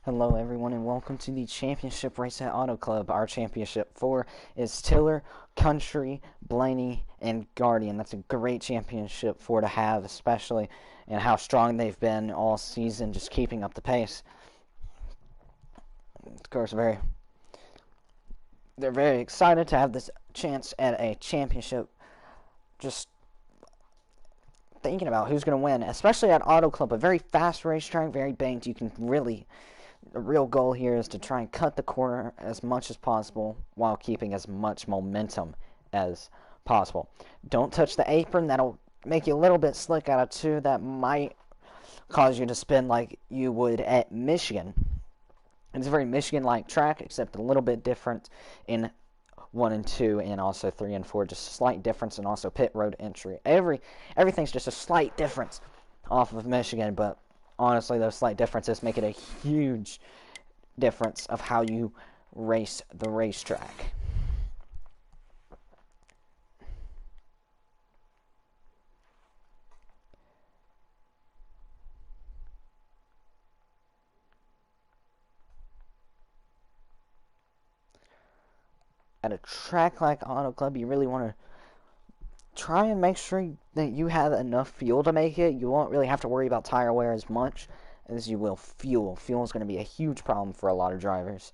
Hello everyone and welcome to the championship race at Auto Club. Our championship 4 is Tiller, Country, Blaney, and Guardian. That's a great championship 4 to have, especially in how strong they've been all season, just keeping up the pace. Of course, they're very excited to have this chance at a championship. Just thinking about who's going to win, especially at Auto Club, a very fast racetrack, very banked. You can really... The real goal here is to try and cut the corner as much as possible while keeping as much momentum as possible. Don't touch the apron. That'll make you a little bit slick out of two. That might cause you to spin like you would at Michigan. It's a very Michigan-like track, except a little bit different in 1 and 2 and also 3 and 4. Just a slight difference, and also pit road entry. Everything's just a slight difference off of Michigan, but honestly, those slight differences make it a huge difference of how you race the racetrack. At a track like Auto Club, you really want to try and make sure that you have enough fuel to make it. You won't really have to worry about tire wear as much as you will fuel. Fuel is going to be a huge problem for a lot of drivers,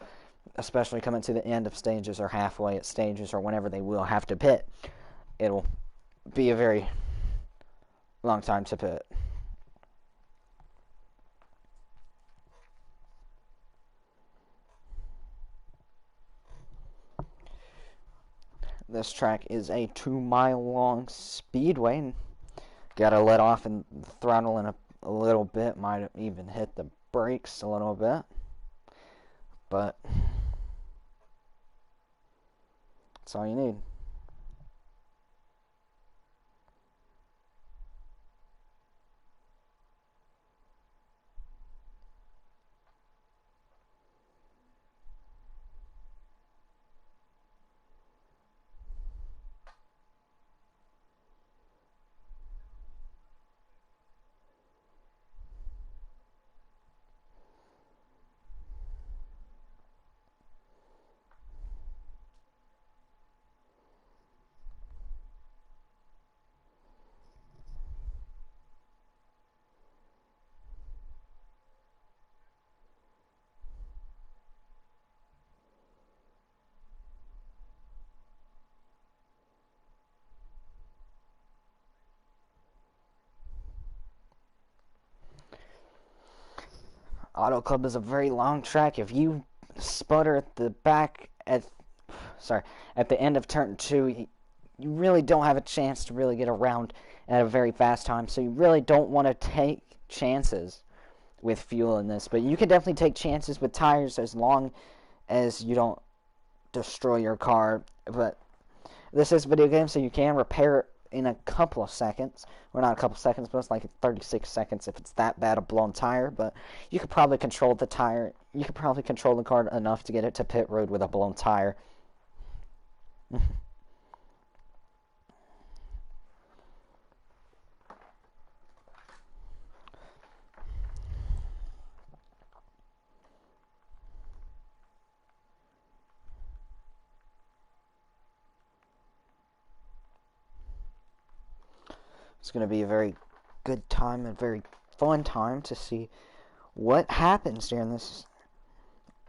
especially coming to the end of stages or halfway at stages or whenever they will have to pit. It'll be a very long time to pit. This track is a 2-mile long speedway. Gotta let off and throttle in a little bit. Might even hit the brakes a little bit. But that's all you need. Auto Club is a very long track. If you sputter at the end of turn 2, you really don't have a chance to really get around at a very fast time. So you really don't want to take chances with fuel in this. But you can definitely take chances with tires as long as you don't destroy your car. But this is a video game, so you can repair it in a couple of seconds. Well, not a couple of seconds, but it's like 36 seconds if it's that bad a blown tire. But you could probably control the tire. You could probably control the car enough to get it to pit road with a blown tire. It's going to be a very good time, a very fun time to see what happens during this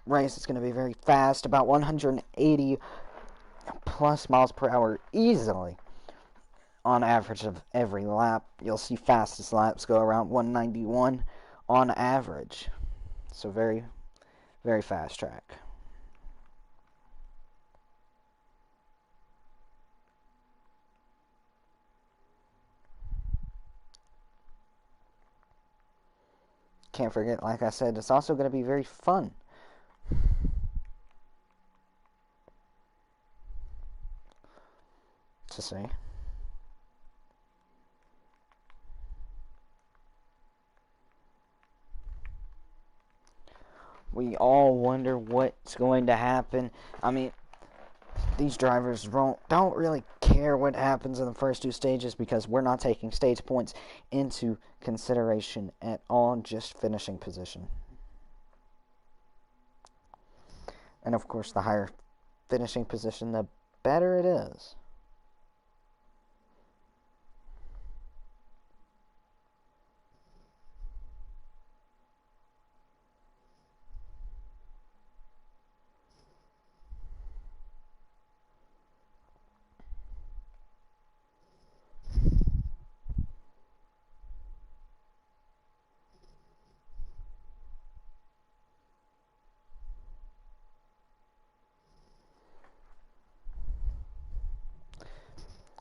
race. It's going to be very fast, about 180 plus miles per hour easily on average of every lap. You'll see fastest laps go around 191 on average. So very, very fast track. Can't forget, like I said, it's also going to be very fun. To see. We all wonder what's going to happen. I mean, these drivers don't really care what happens in the first 2 stages because we're not taking stage points into consideration at all, just finishing position. And of course, the higher finishing position, the better it is.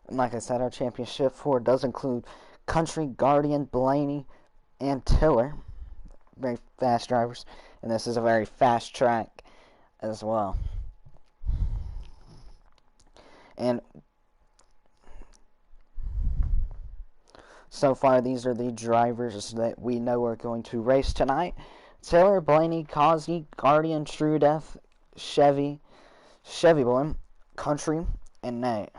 And like I said, our championship four does include Country, Guardian, Blaney, and Tiller. Very fast drivers. And this is a very fast track as well. And so far, these are the drivers that we know are going to race tonight. Tiller, Blaney, Causey, Guardian, True Death, Chevy Boy, Country, and Nate.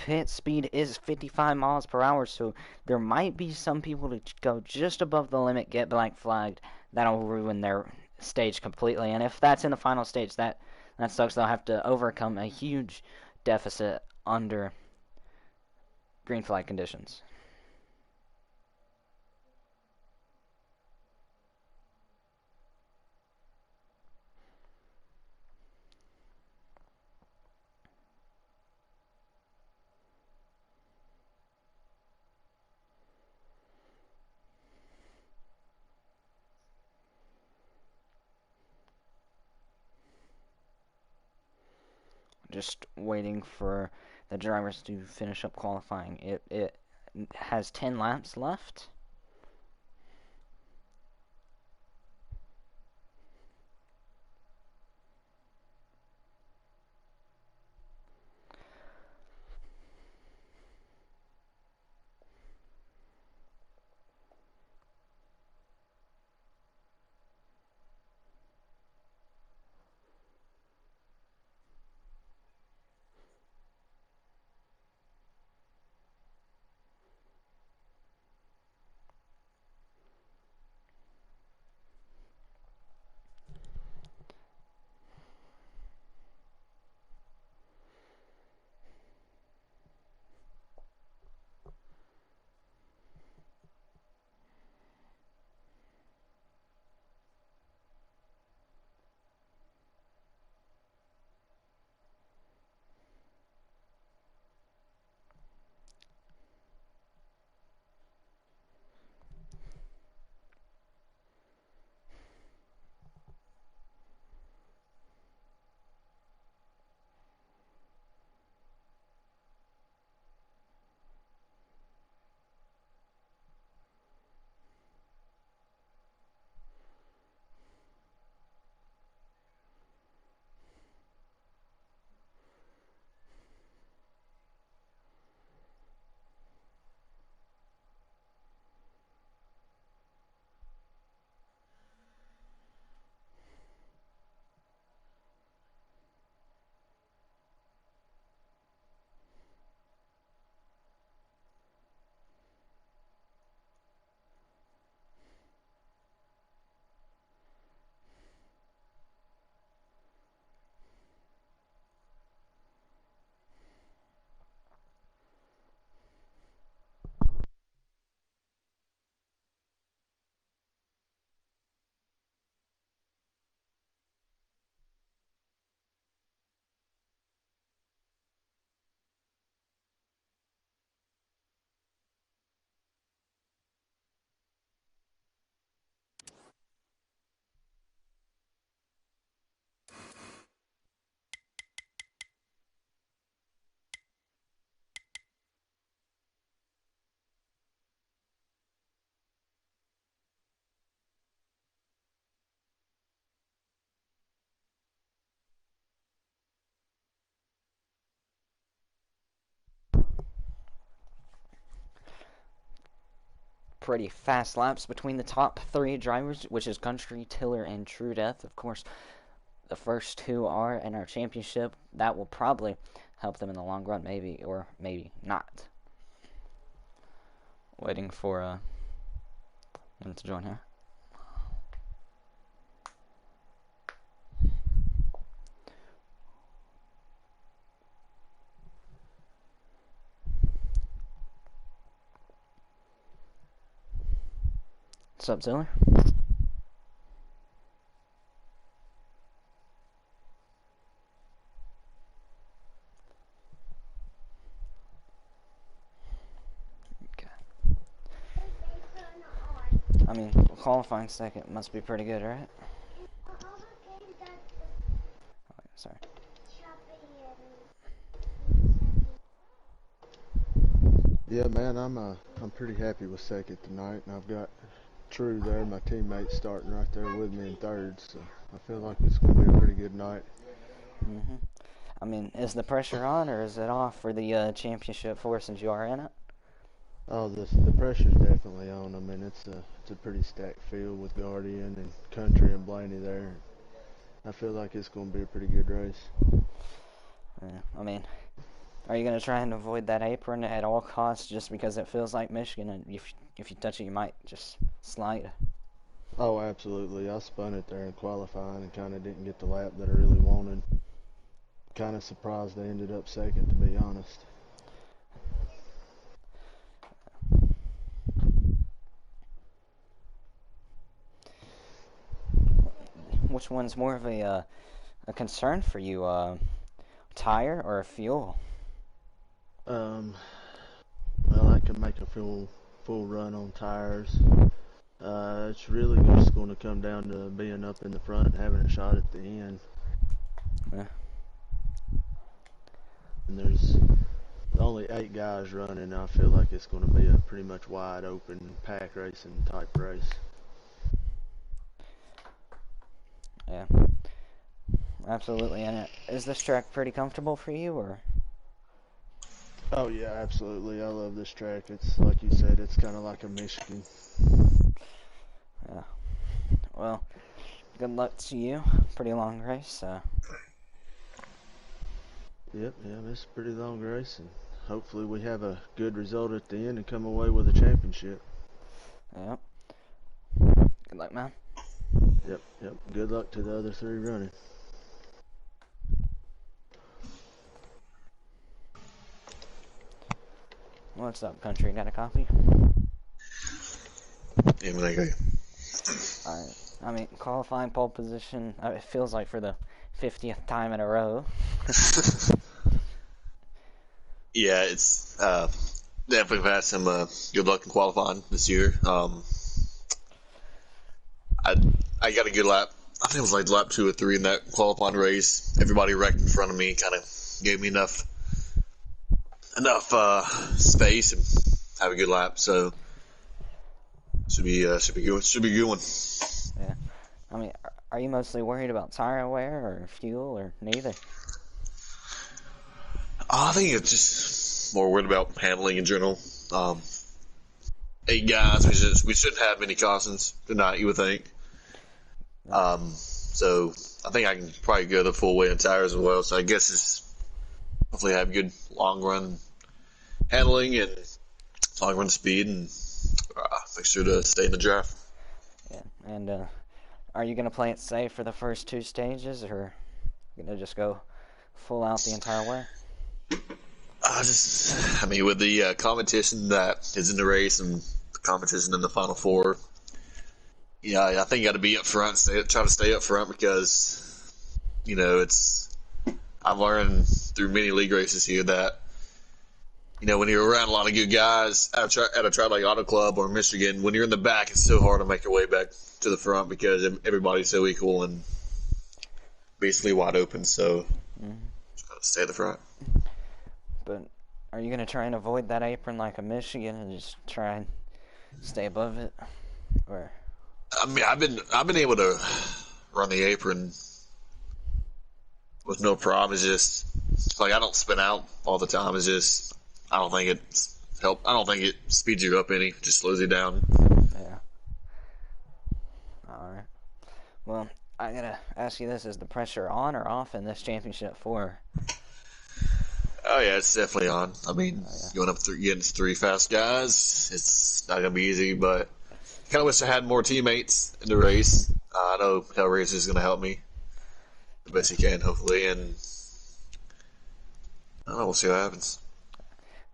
Pit speed is 55 miles per hour, so there might be some people to go just above the limit, get blank flagged. That'll ruin their stage completely. And if that's in the final stage, that sucks. They'll have to overcome a huge deficit under green flag conditions. Just waiting for the drivers to finish up qualifying. It has 10 laps left. pretty fast laps between the top 3 drivers, which is Country, Tiller, and True Death. Of course, the first 2 are in our championship. That will probably help them in the long run, maybe, or maybe not. Waiting for them to join here. What's up, Tiller? I mean, qualifying second must be pretty good, right? Oh, sorry. Yeah, man, I'm pretty happy with second tonight, and I've got True there, my teammate, starting right there with me in third, so I feel like it's going to be a pretty good night. I mean, is the pressure on, or is it off for the championship for since you are in it? Oh, the pressure's definitely on. I mean, it's a pretty stacked field with Guardian and Country and Blaney there. I feel like it's going to be a pretty good race. Yeah, I mean, are you going to try and avoid that apron at all costs just because it feels like Michigan, and if you touch it, you might just slide? Oh, absolutely. I spun it there in qualifying and kind of didn't get the lap that I really wanted. Kind of surprised I ended up second, to be honest. Which one's more of a concern for you, tire or fuel? Well, I can make a full run on tires. It's really just going to come down to being up in the front and having a shot at the end. Yeah. And there's only 8 guys running. I feel like it's going to be a pretty much wide open pack racing type race. Yeah, absolutely. And is this track pretty comfortable for you, or? Oh yeah, absolutely. I love this track. It's like you said, it's kind of like a Michigan. Yeah. Well, good luck to you. Pretty long race. Yep, it's a pretty long race, and hopefully we have a good result at the end and come away with a championship. Yep. Good luck, man. Yep. Good luck to the other 3 running. What's up, Country? Got a copy? Yeah, man, I agree. Alright. I mean, qualifying pole position, it feels like for the 50th time in a row. Yeah, it's definitely had some good luck in qualifying this year. I got a good lap. I think it was like lap 2 or 3 in that qualifying race. Everybody wrecked in front of me, kind of gave me enough space and have a good lap. So should be good. Should be a good one. Yeah. I mean, are you mostly worried about tire wear or fuel or neither? I think it's just more worried about handling in general. 8 guys, we shouldn't have many cautions tonight, you would think. So I think I can probably go the full way in tires as well. So I guess it's hopefully have good long run handling and long run speed, and make sure to stay in the draft. Yeah. And are you gonna play it safe for the first 2 stages, or gonna just go full out the entire way? I mean, with the competition that is in the race and the competition in the Final Four, yeah, I think you got to be up front, try to stay up front because, I've learned through many league races here that, when you're around a lot of good guys at a track like Auto Club or Michigan, when you're in the back, it's so hard to make your way back to the front because everybody's so equal and basically wide open. So, just gotta stay at the front. But are you gonna try and avoid that apron like a Michigan and just try and stay above it, or? I mean, I've been able to run the apron with no problem. It's just like I don't spin out all the time. It's just I don't think it's help. I don't think it speeds you up any. It just slows you down. Yeah. All right. Well, I gotta ask you this: is the pressure on or off in this championship for? Oh yeah, it's definitely on. I mean, Oh, yeah. going up against three fast guys, it's not gonna be easy. But I kind of wish I had more teammates in the race. I know Hellraiser is gonna help me the best he can, hopefully, and I don't know. We'll see what happens.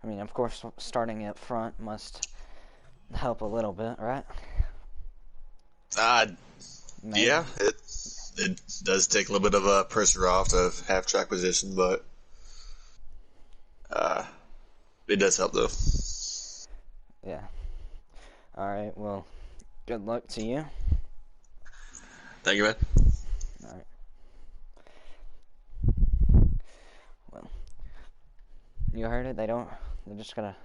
I mean, of course, starting up front must help a little bit, right? Uh, Maybe. yeah, it does take a little bit of pressure off to have track position, but uh, it does help though. Yeah. All right. Well, good luck to you. Thank you, man. All right. Well, you heard it. They're just gonna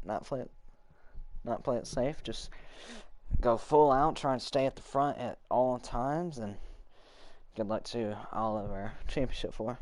not play it, not play it safe. Just go full out, try and stay at the front at all times, and good luck to all of our championship four.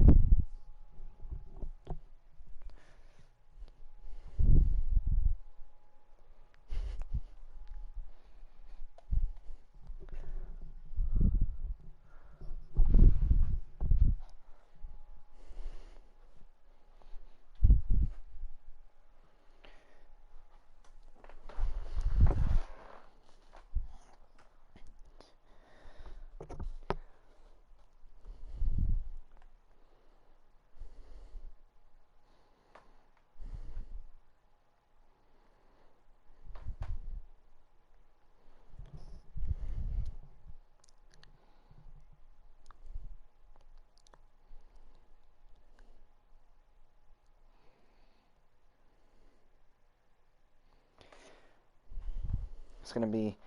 It's gonna be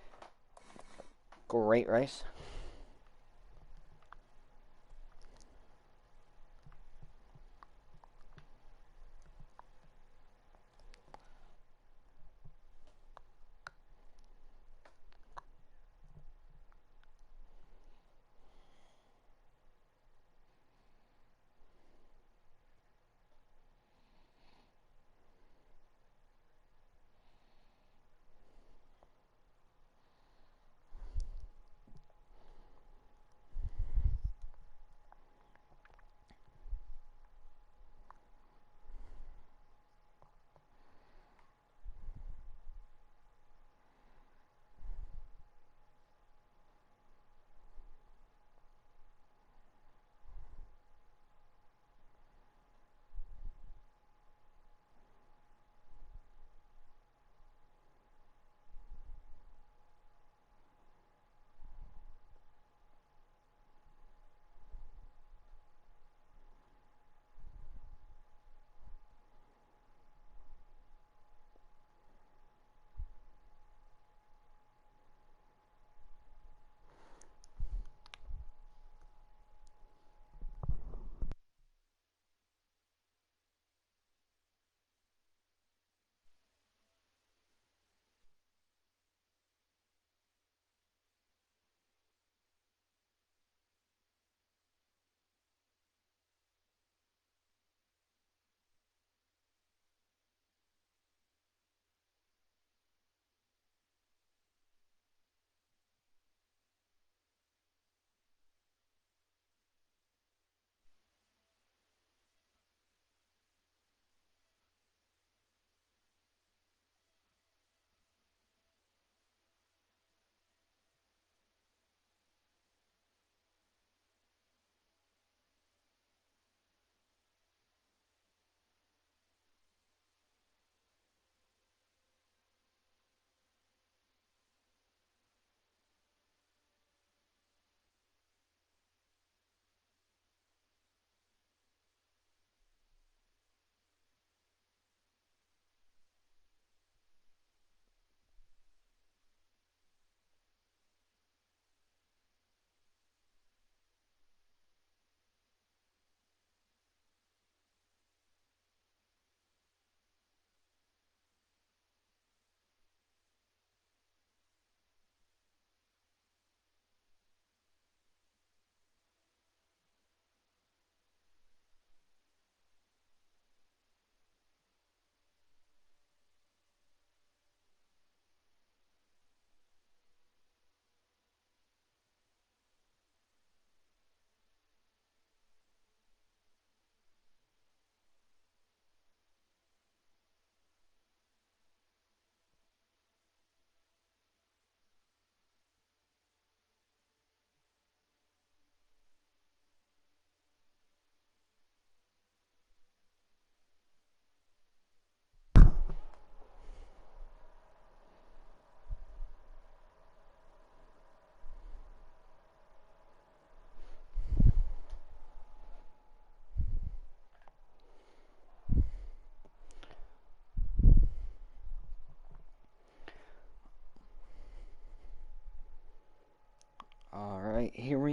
a great race.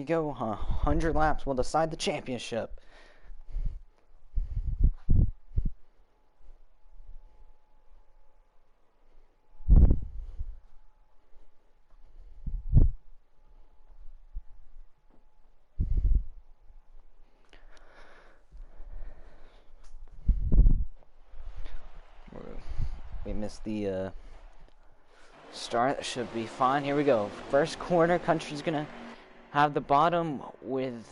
we go. 100 laps will decide the championship. We missed the start. That should be fine. Here we go. First corner. Country's gonna have the bottom with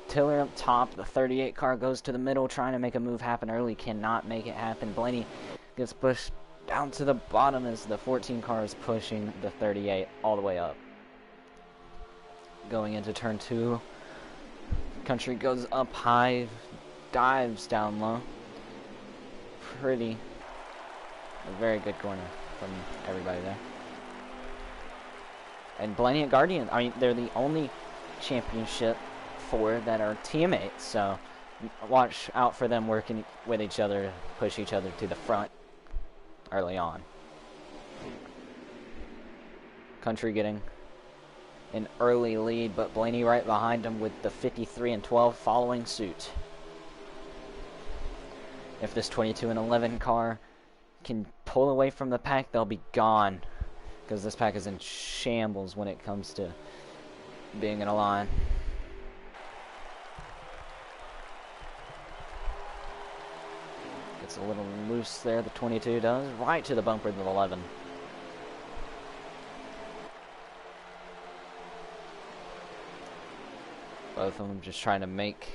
Tiller up top. The 38 car goes to the middle, trying to make a move happen early. Cannot make it happen. Blaney gets pushed down to the bottom as the 14 car is pushing the 38 all the way up. Going into turn 2. Country goes up high, dives down low. A very good corner from everybody there. And Blaney and Guardian, I mean, they're the only championship 4 that are teammates, so watch out for them working with each other, push each other to the front early on. Country getting an early lead, but Blaney right behind him with the 53 and 12 following suit. If this 22 and 11 car can pull away from the pack, they'll be gone, because this pack is in shambles when it comes to being in a line. Gets a little loose there, the 22 does, right to the bumper of the 11. Both of them just trying to make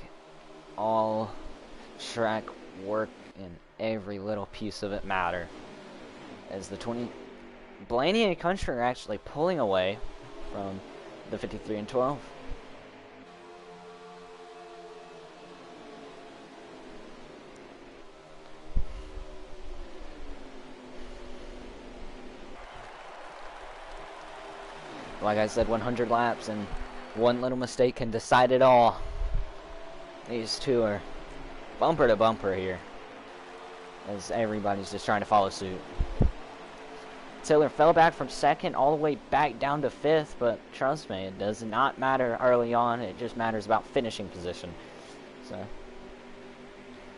all track work and every little piece of it matter. As the Blaney and Country are actually pulling away from the 53 and 12. Like I said, 100 laps, and one little mistake can decide it all. These two are bumper to bumper here, as everybody's just trying to follow suit. Tiller fell back from second all the way back down to 5th, but trust me, it does not matter early on. It just matters about finishing position. So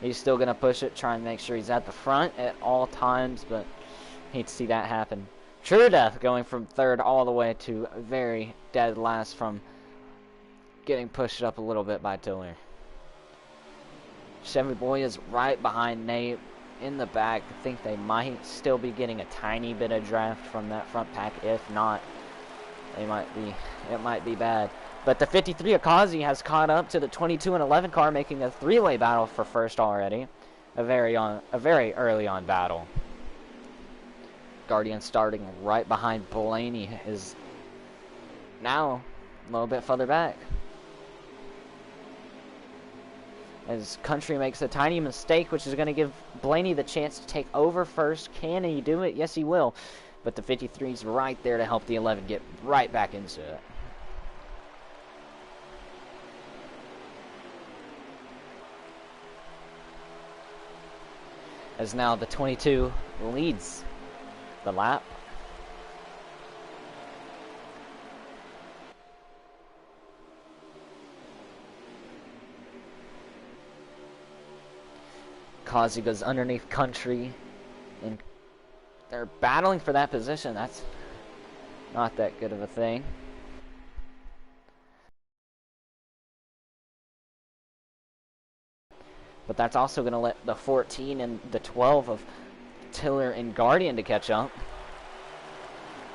he's still going to push it, try and make sure he's at the front at all times, but hate to see that happen. True Death going from 3rd all the way to very dead last from getting pushed up a little bit by Tiller. Chevy Boy is right behind Nate in the back. I think they might still be getting a tiny bit of draft from that front pack. If not, it might be bad. But the 53 Akazi has caught up to the 22 and 11 car, making a 3-way battle for first already. A very early on battle. Guardian starting right behind Blaney is now a little bit further back. As Country makes a tiny mistake, which is going to give Blaney the chance to take over first. Can he do it? Yes, he will. But the 53's right there to help the 11 get right back into it. As now the 22 leads the lap. Kazi goes underneath Country, and they're battling for that position. That's not that good of a thing. But that's also going to let the 14 and the 12 of Tiller and Guardian to catch up.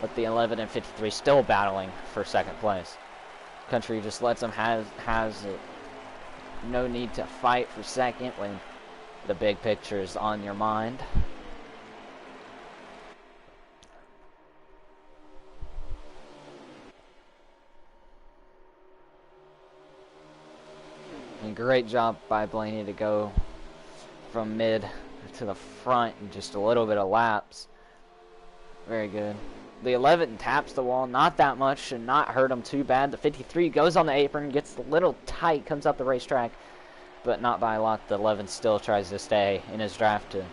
But the 11 and 53 still battling for second place. Country just lets them has it. No need to fight for second when the big picture is on your mind. And great job by Blaney to go from mid to the front in just a little bit of laps. Very good. The 11 taps the wall, not that much, should not hurt him too bad. The 53 goes on the apron, gets a little tight, comes up the racetrack, but not by a lot. The 11 still tries to stay in his draft to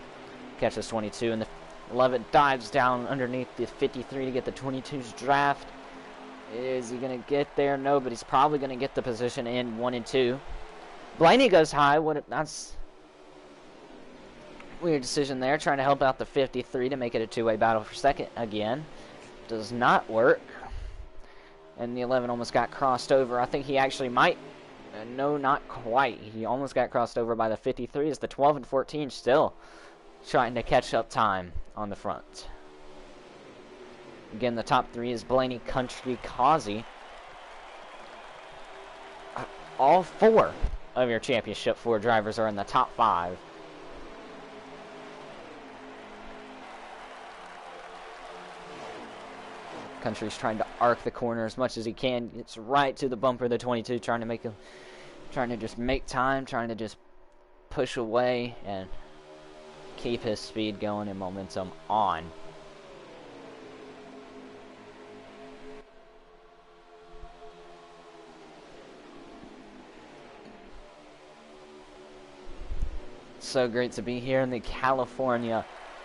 catch this 22, and the 11 dives down underneath the 53 to get the 22's draft. Is he going to get there? No, but he's probably going to get the position in 1 and 2. Blaney goes high. That's weird decision there. Trying to help out the 53 to make it a two-way battle for second again. Does not work. And the 11 almost got crossed over. I think he actually might. No, not quite. He almost got crossed over by the 53 as the 12 and 14 still trying to catch up time on the front. Again, the top 3 is Blaney, Country, Causey. All 4 of your Championship 4 drivers are in the top 5. Country's trying to arc the corner as much as he can. It's right to the bumper of the 22, trying to just make time, trying to just push away and keep his speed going and momentum on. So great to be here in the California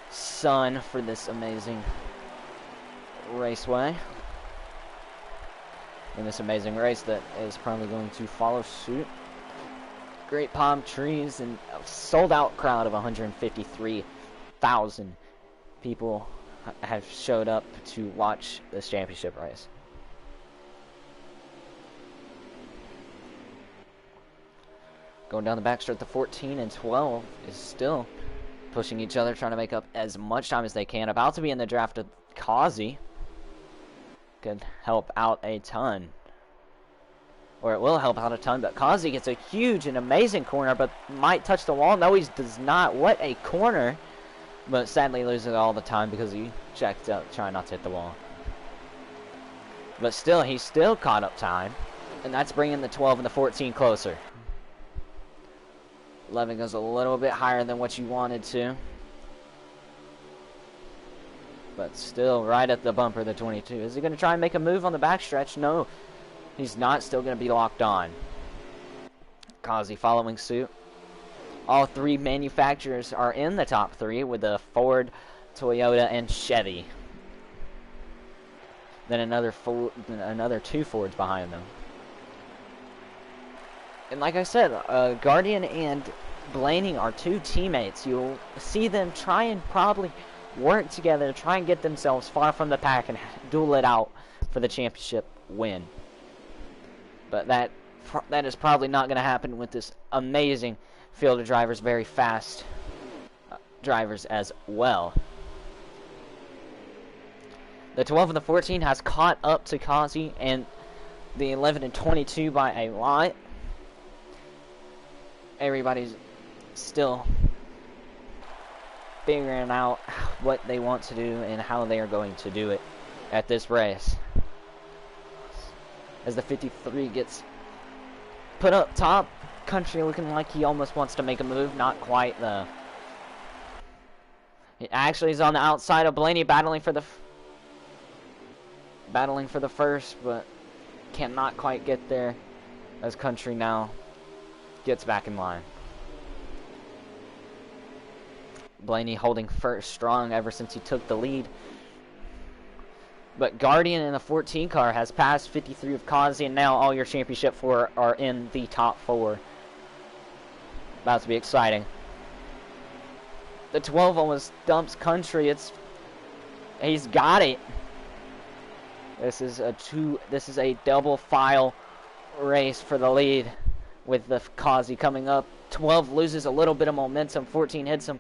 sun for this amazing raceway. In this amazing race that is probably going to follow suit. Great palm trees and a sold out crowd of 153,000 people have showed up to watch this championship race. Going down the backstretch, the 14 and 12 is still pushing each other, trying to make up as much time as they can. About to be in the draft of Causey. Could help out a ton. Or it will help out a ton, but Causey gets a huge and amazing corner, but might touch the wall. No, he does not. What a corner. But sadly loses all the time because he checked up, trying not to hit the wall. But still, he's still caught up time. And that's bringing the 12 and the 14 closer. 11 goes a little bit higher than what you wanted to. But still right at the bumper, the 22. Is he going to try and make a move on the backstretch? No, he's not. Still going to be locked on. Causey following suit. All 3 manufacturers are in the top 3 with the Ford, Toyota, and Chevy. Then another 2 Fords behind them. And like I said, Guardian and Blaney are 2 teammates. You'll see them try and probably work together to try and get themselves far from the pack and duel it out for the championship win. But that is probably not going to happen with this amazing field of drivers, very fast drivers as well. The 12 and the 14 has caught up to Causey and the 11 and 22 by a lot. Everybody's still figuring out what they want to do and how they are going to do it at this race. As the 53 gets put up top, Country looking like he almost wants to make a move. Not quite, though. He actually is on the outside of Blaney, battling for the first, but cannot quite get there as Country now gets back in line. Blaney holding first strong ever since he took the lead. But Guardian in the 14 car has passed 53 of Causey, and now all your championship 4 are in the top 4. About to be exciting. The 12 almost dumps Country. He's got it. This is a double file race for the lead with the Causey coming up. 12 loses a little bit of momentum. 14 hits him.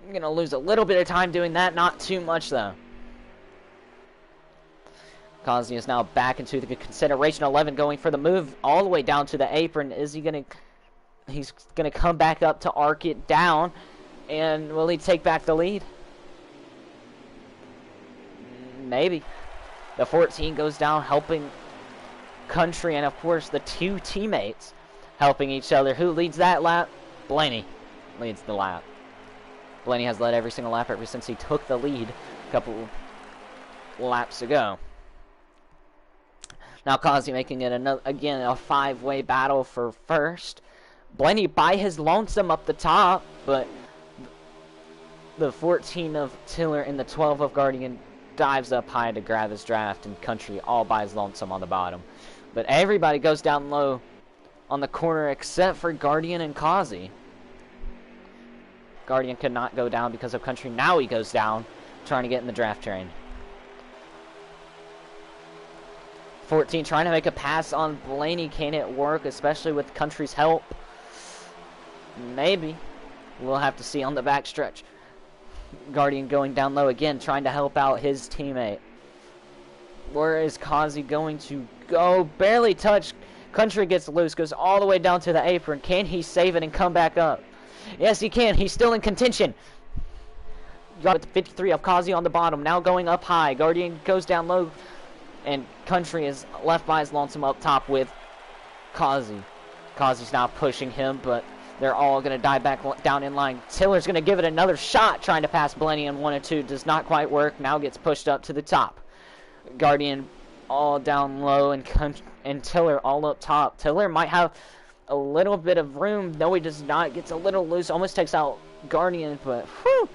You're going to lose a little bit of time doing that. Not too much, though. Causey is now back into the consideration. 11 going for the move all the way down to the apron. Is he going to... He's going to come back up to arc it down. And will he take back the lead? Maybe. The 14 goes down, helping Country, and of course the 2 teammates helping each other. Who leads that lap? Blaney leads the lap. Blaney has led every single lap ever since he took the lead a couple laps ago. Now Causey making it again a 5-way battle for first. Blaney by his lonesome up the top, but the 14 of Tiller and the 12 of Guardian dives up high to grab his draft, and Country all by his lonesome on the bottom. But everybody goes down low on the corner except for Guardian and Kazi. Guardian could not go down because of Country. Now he goes down, trying to get in the draft train. 14 trying to make a pass on Blaney. Can it work, especially with Country's help? Maybe. We'll have to see on the backstretch. Guardian going down low again, trying to help out his teammate. Where is Kazi going to go? Barely touched. Country gets loose, goes all the way down to the apron. Can he save it and come back up? Yes, he can. He's still in contention. Got the 53 of Kazi on the bottom, now going up high. Guardian goes down low, and Country is left by his lonesome up top with Kazi. Kazi's now pushing him, but they're all going to die back down in line. Tiller's going to give it another shot, trying to pass Blenny in 1 and 2. Does not quite work. Now gets pushed up to the top. Guardian all down low, and Tiller all up top. Tiller might have a little bit of room. No, he does not. Gets a little loose. Almost takes out Guardian, but whew,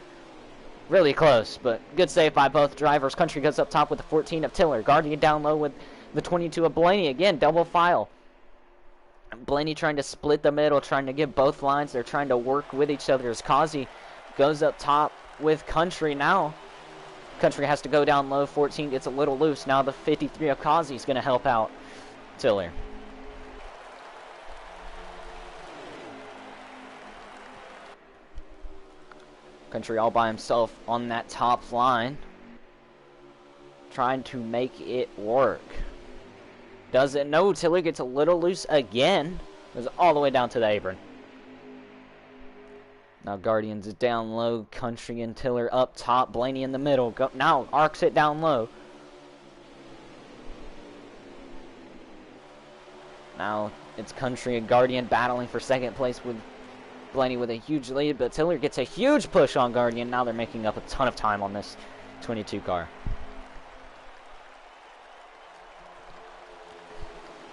really close. But good save by both drivers. Country goes up top with the 14 of Tiller. Guardian down low with the 22 of Blaney. Again, double file. Blaney trying to split the middle, trying to get both lines. They're trying to work with each other as Kazi goes up top with Country now. Country has to go down low. 14 gets a little loose. Now the 53 of Kazi is going to help out Tiller. Country all by himself on that top line, trying to make it work. Does it? No, Tiller gets a little loose again. Goes all the way down to the apron. Now Guardians is down low. Country and Tiller up top. Blaney in the middle. Now arcs it down low. Now it's Country and Guardian battling for second place with Blaney with a huge lead. But Tiller gets a huge push on Guardian. Now they're making up a ton of time on this 22 car.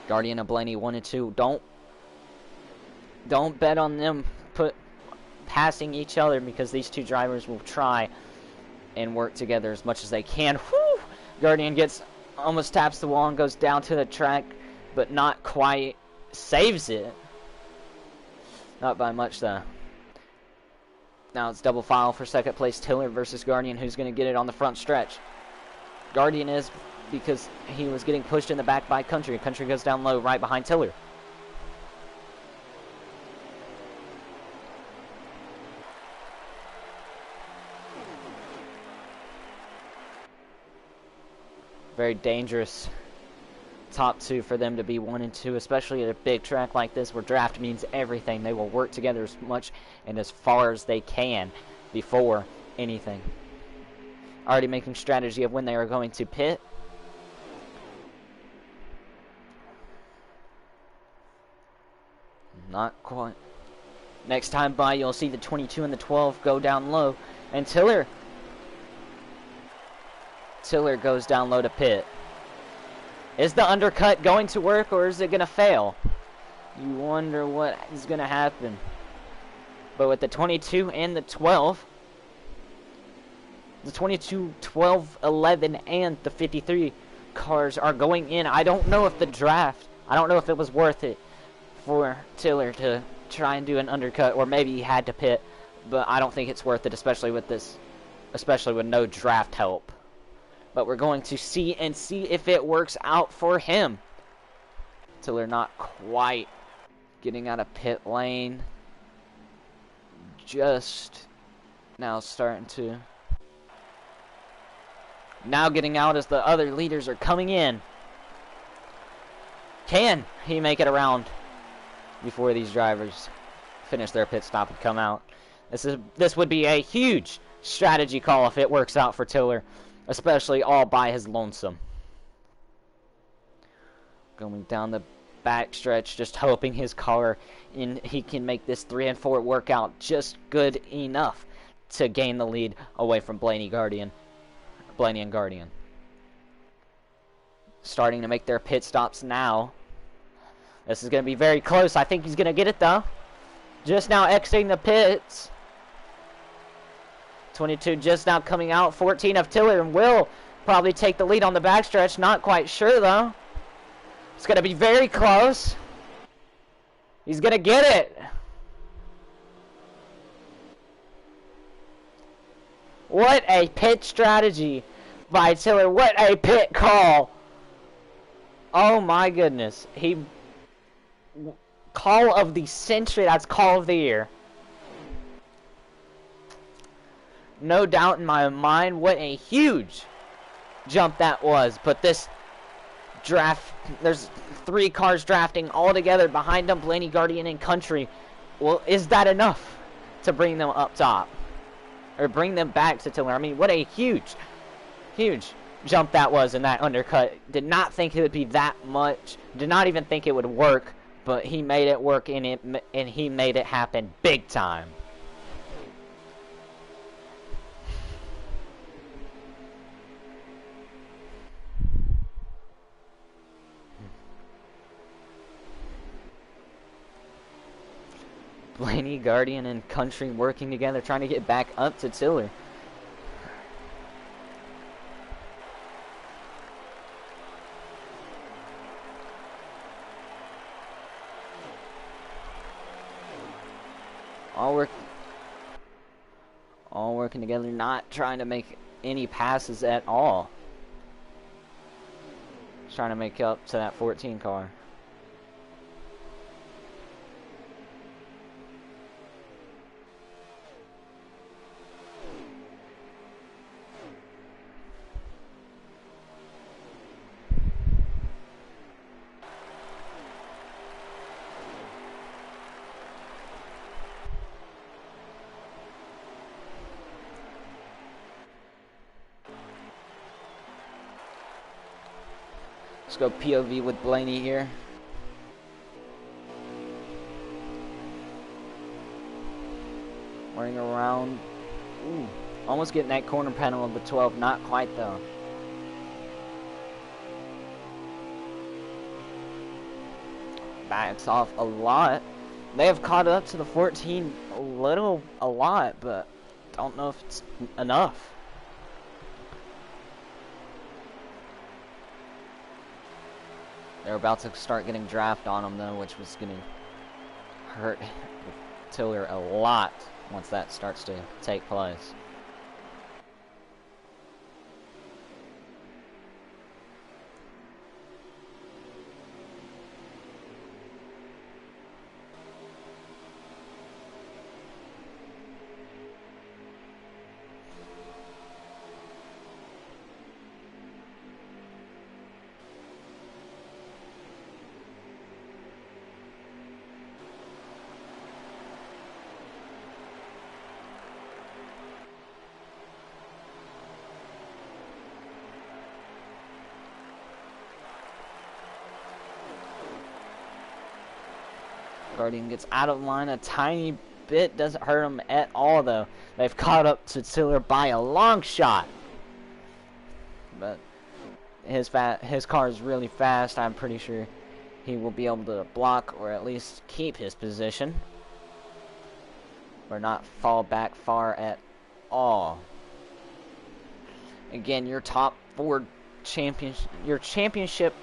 Guardian and Blaney 1 and 2. Don't bet on them passing each other, because these two drivers will try and work together as much as they can. Whew! Guardian almost taps the wall and goes down to the track, but not quite. Saves it. Not by much though. Now it's double file for second place. Tiller versus Guardian. Who's going to get it on the front stretch? Guardian is, because he was getting pushed in the back by Country. Country goes down low right behind Tiller. Very dangerous top two for them to be 1 and 2, especially at a big track like this where draft means everything. They will work together as much and as far as they can before anything. Already making strategy of when they are going to pit. Not quite. Next time by, you'll see the 22 and the 12 go down low. And Tiller goes down low to pit. Is the undercut going to work, or is it going to fail? You wonder what is going to happen. But with the 22 and the 12, the 22, 12, 11, and the 53 cars are going in. I don't know if the draft, I don't know if it was worth it for Tiller to try and do an undercut, or maybe he had to pit, but I don't think it's worth it, especially with no draft help. But we're going to see if it works out for him. Tiller not quite getting out of pit lane. Just now starting to. Now getting out as the other leaders are coming in. Can he make it around before these drivers finish their pit stop and come out? This would be a huge strategy call if it works out for Tiller, especially all by his lonesome. Going down the back stretch, just hoping his car he can make this 3 and 4 work out just good enough to gain the lead away from Blaney and Guardian. Starting to make their pit stops now. This is going to be very close. I think he's going to get it though. Just now exiting the pits. 22 just now coming out. 14 of Tiller and will probably take the lead on the backstretch. Not quite sure, though. It's going to be very close. He's going to get it. What a pit strategy by Tiller. What a pit call. Oh, my goodness. Call of the century. That's call of the year. No doubt in my mind what a huge jump that was. But this draft, there's 3 cars drafting all together behind them, Blaney, Guardian, and Country. Well, is that enough to bring them up top? Or bring them back to Tiller? I mean, what a huge jump that was in that undercut. Did not think it would be that much. Did not even think it would work. But he made it work, and he made it happen big time. Blaney, Guardian, and Country working together, trying to get back up to Tiller. All working together, not trying to make any passes at all. Just trying to make up to that 14 car. Let's go POV with Blaney here. Running around. Ooh, almost getting that corner panel of the 12. Not quite, though. Backs off a lot. They have caught up to the 14 a lot, but don't know if it's enough. They're about to start getting draft on them, though, which was going to hurt Tiller a lot once that starts to take place. Guardian gets out of line a tiny bit. Doesn't hurt him at all, though. They've caught up to Tiller by a long shot. But his car is really fast. I'm pretty sure he will be able to block or at least keep his position. Or not fall back far at all. Again, your top 4 your championship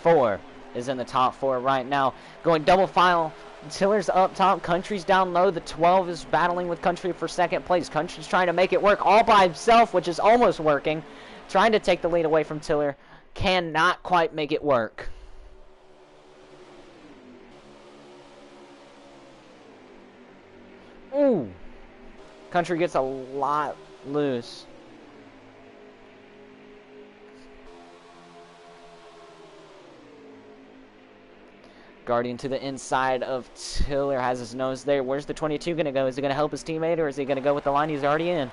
4 is in the top 4 right now. Going double file. Tiller's up top, Country's down low. The 12 is battling with Country for second place. Country's trying to make it work all by himself, which is almost working. Trying to take the lead away from Tiller. Cannot quite make it work. Ooh. Country gets a lot loose. Guardian to the inside of Tiller, has his nose there. Where's the 22 going to go? Is he going to help his teammate, or is he going to go with the line he's already in?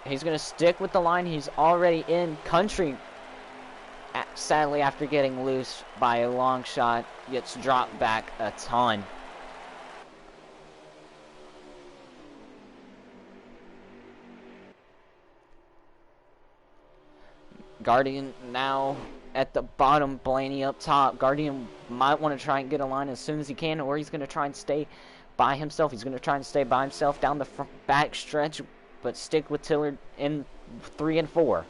He's going to stick with the line he's already in. Country, sadly, after getting loose by a long shot, gets dropped back a ton. Guardian now at the bottom, Blaney up top. Guardian might want to try and get a line as soon as he can, or he's going to try and stay by himself. He's going to try and stay by himself down the back stretch. but stick with Tiller in 3 and 4.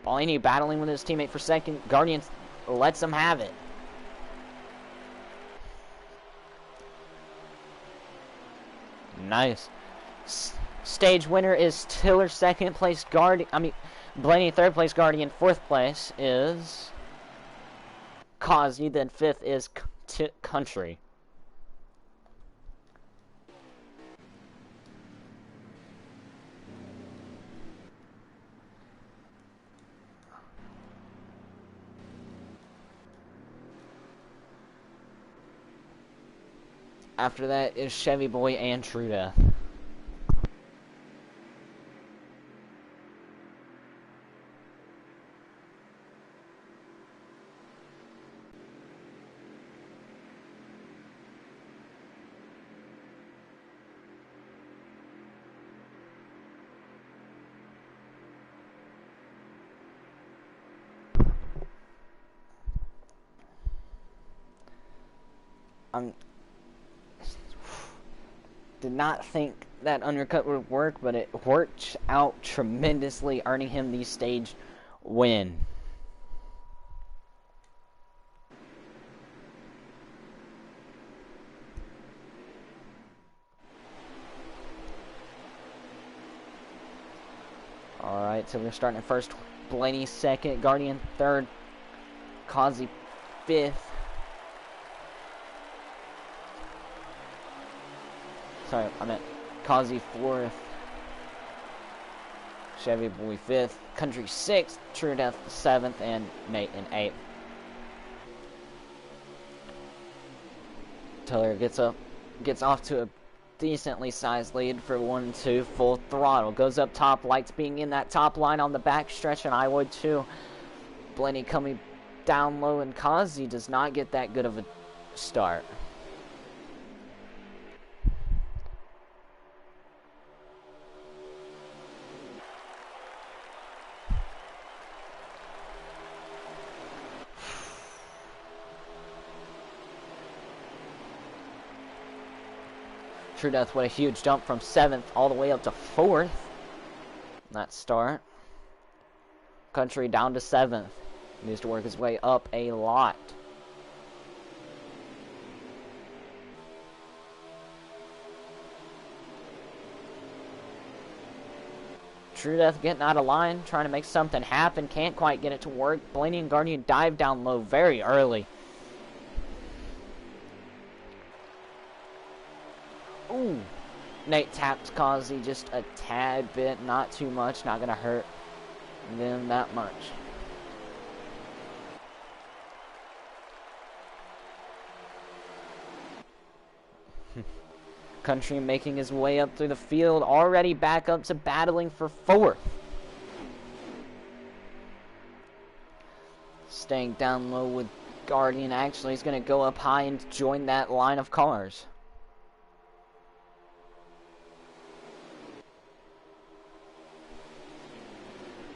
Blaney battling with his teammate for second. Guardian lets him have it. Nice. Stage winner is Tiller. Second place Guardian. Blaney. Third place Guardian. Fourth place is Causey. Then fifth is Country. After that is Chevy Boy and True Death. Did not think that undercut would work, but it worked out tremendously, earning him the stage win. Alright, so we're starting at first. Blaney second, Guardian third, Causey fifth. Sorry, I meant Causey 4th, Chevy Boy 5th, Country 6th, True Death 7th, and Nate in 8th. Tiller gets off to a decently sized lead for 1-2, full throttle. Goes up top, likes being in that top line on the back stretch, and I would too. Blaney coming down low, and Causey does not get that good of a start. True Death, what a huge jump from 7th all the way up to 4th. That start. Country down to 7th. He needs to work his way up a lot. True Death getting out of line, trying to make something happen. Can't quite get it to work. Blaney and Guardian dive down low very early. Ooh. Nate taps Causey just a tad bit, not too much, not gonna hurt them that much. Country making his way up through the field, already back up to battling for 4th. Staying down low with Guardian. Actually, he's gonna go up high and join that line of cars.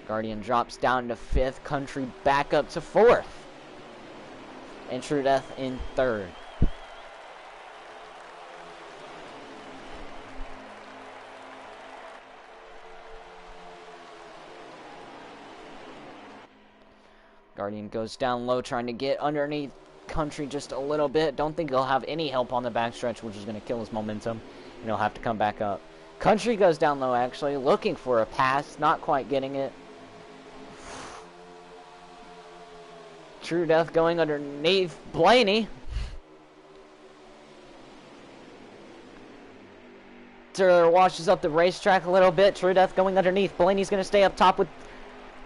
Guardian drops down to 5th, Country back up to 4th, and True Death in 3rd. Guardian goes down low, trying to get underneath Country just a little bit. Don't think he'll have any help on the backstretch, which is going to kill his momentum, and he'll have to come back up. Country goes down low, actually, looking for a pass, not quite getting it. True Death going underneath Blaney. Tiller washes up the racetrack a little bit. True Death going underneath. Blaney's going to stay up top with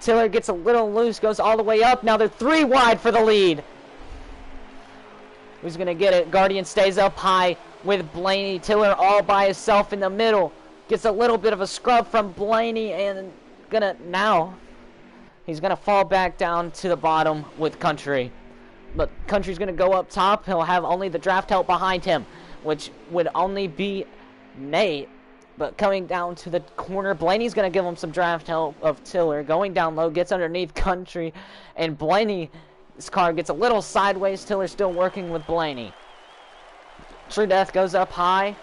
Tiller. Gets a little loose, goes all the way up. Now they're 3 wide for the lead. Who's going to get it? Guardian stays up high with Blaney. Tiller all by himself in the middle. Gets a little bit of a scrub from Blaney, and he's going to fall back down to the bottom with Country. But Country's going to go up top. He'll have only the draft help behind him, which would only be Nate. But coming down to the corner, Blaney's going to give him some draft help of Tiller. Going down low, gets underneath Country, and Blaney's car gets a little sideways. Tiller still working with Blaney. True Death goes up high.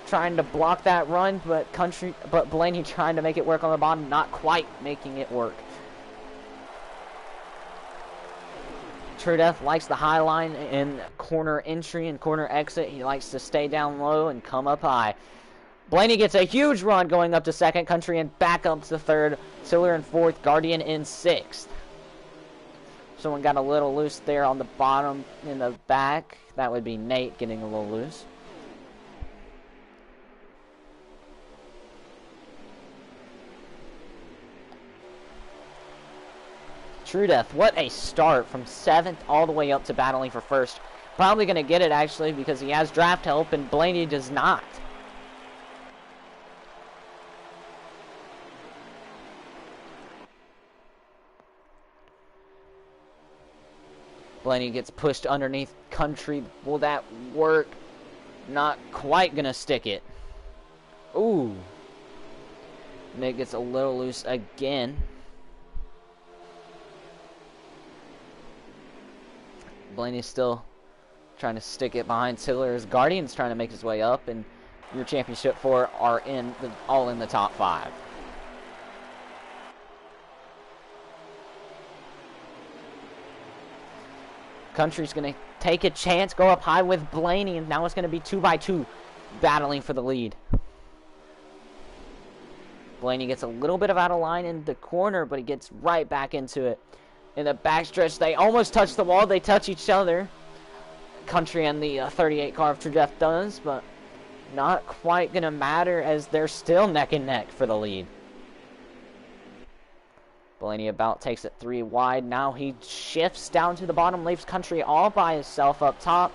trying to block that run, but Blaney trying to make it work on the bottom, not quite making it work. True Death likes the high line in corner entry and corner exit. He likes to stay down low and come up high. Blaney gets a huge run going up to second, Country and back up to third, Tiller in fourth, Guardian in sixth. Someone got a little loose there on the bottom in the back. That would be Nate getting a little loose. True Death, what a start from 7th all the way up to battling for first. Probably going to get it, actually, because he has draft help, and Blaney does not. Blaney gets pushed underneath Country. Will that work? Not quite going to stick it. Ooh. Nick gets a little loose again. Blaney's still trying to stick it behind Tiller. Guardian's trying to make his way up, and your championship 4 are all in the top 5. Country's going to take a chance, go up high with Blaney, and now it's going to be 2x2 battling for the lead. Blaney gets a little bit of out of line in the corner, but he gets right back into it. In the backstretch, they almost touch the wall. They touch each other. Country and the 38 car of True Death does, but not quite going to matter as they're still neck and neck for the lead. Blaney about takes it 3 wide. Now he shifts down to the bottom, leaves Country all by himself up top.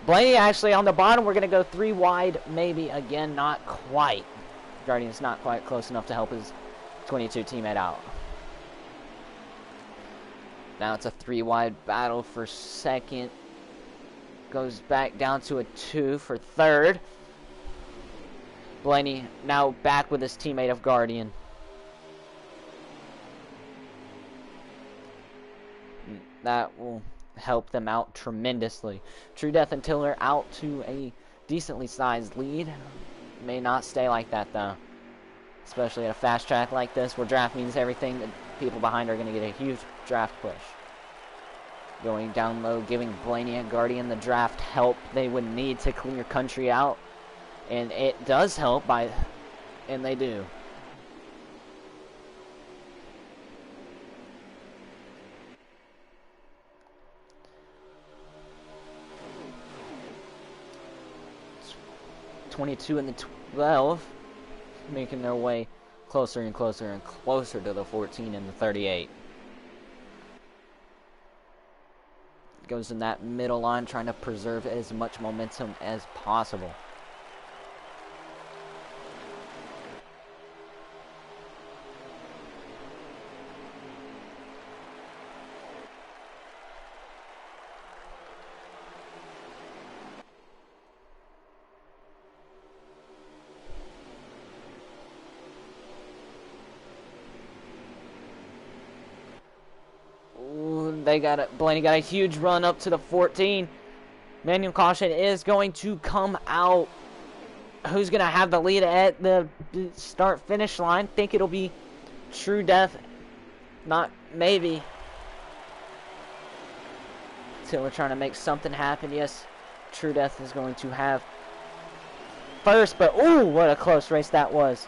Blaney actually on the bottom. We're going to go 3 wide, maybe again, not quite. Guardian's not quite close enough to help his 22 teammate out. Now it's a 3 wide battle for second. Goes back down to a 2 for third. Blaney now back with his teammate of Guardian. That will help them out tremendously. True Death and Tiller out to a decently sized lead. May not stay like that though. Especially at a fast track like this where draft means everything. The people behind are going to get a huge draft push. Going down low, giving Blaney and Guardian the draft help they would need to clear Country out. And it does help and they do. .22 and the 12 making their way closer and closer and closer to the 14 and the 38. Goes in that middle line trying to preserve as much momentum as possible. Blaney got a huge run up to the 14. Manual caution is going to come out. Who's going to have the lead at the start-finish line? Think it'll be True Death. Not maybe. Tiller trying to make something happen. Yes, True Death is going to have first, but ooh, what a close race that was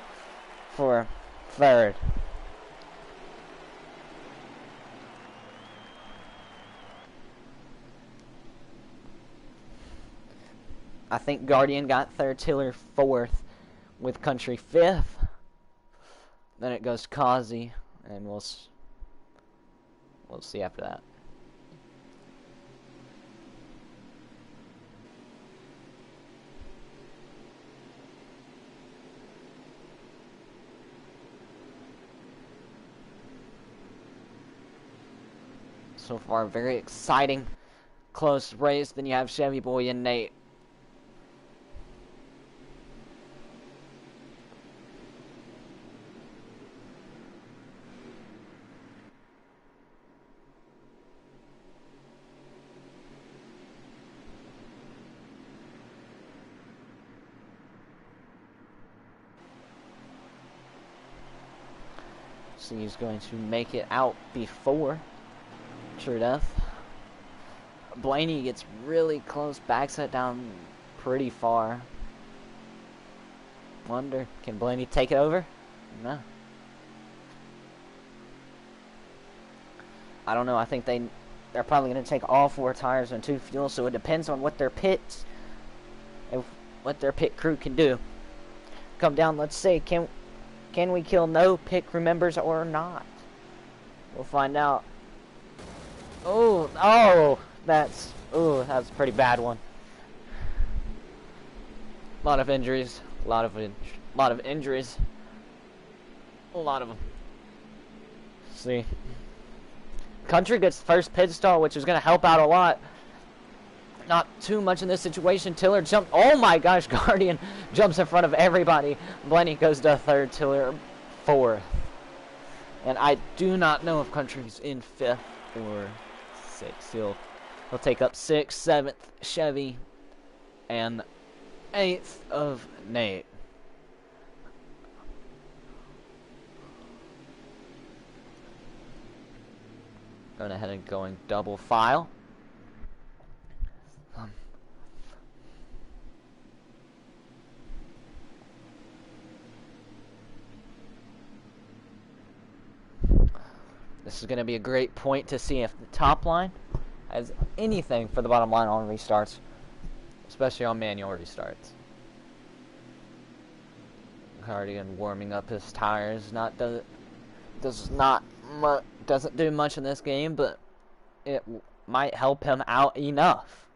for third. I think Guardian got third, Tiller fourth, with Country fifth. Then it goes Kazi, and we'll see after that. So far, very exciting, close race. Then you have Chevy Boy and Nate. see who's going to make it out before True Death. Blaney gets really close, backs it down pretty far. Wonder, can Blaney take it over? No. I don't know. I think they're probably going to take all 4 tires and 2 fuel, so it depends on what their pits, what their pit crew can do. Come down. Let's see. Can we kill no pit crew members or not? We'll find out. That's a pretty bad one. A lot of injuries. A lot of injuries. A lot of them. See. Country gets first pit stall, which is going to help out a lot. Not too much in this situation. Tiller jumped. Oh my gosh, Guardian jumps in front of everybody. Blaney goes to 3rd, Tiller 4th. And I do not know if Country's in 5th or 6th. He'll take up 6th, 7th, Chevy, and 8th of Nate. Going ahead and going double file. This is going to be a great point to see if the top line has anything for the bottom line on restarts, especially on manual restarts. Guardian warming up his tires. Doesn't do much in this game, but it might help him out enough.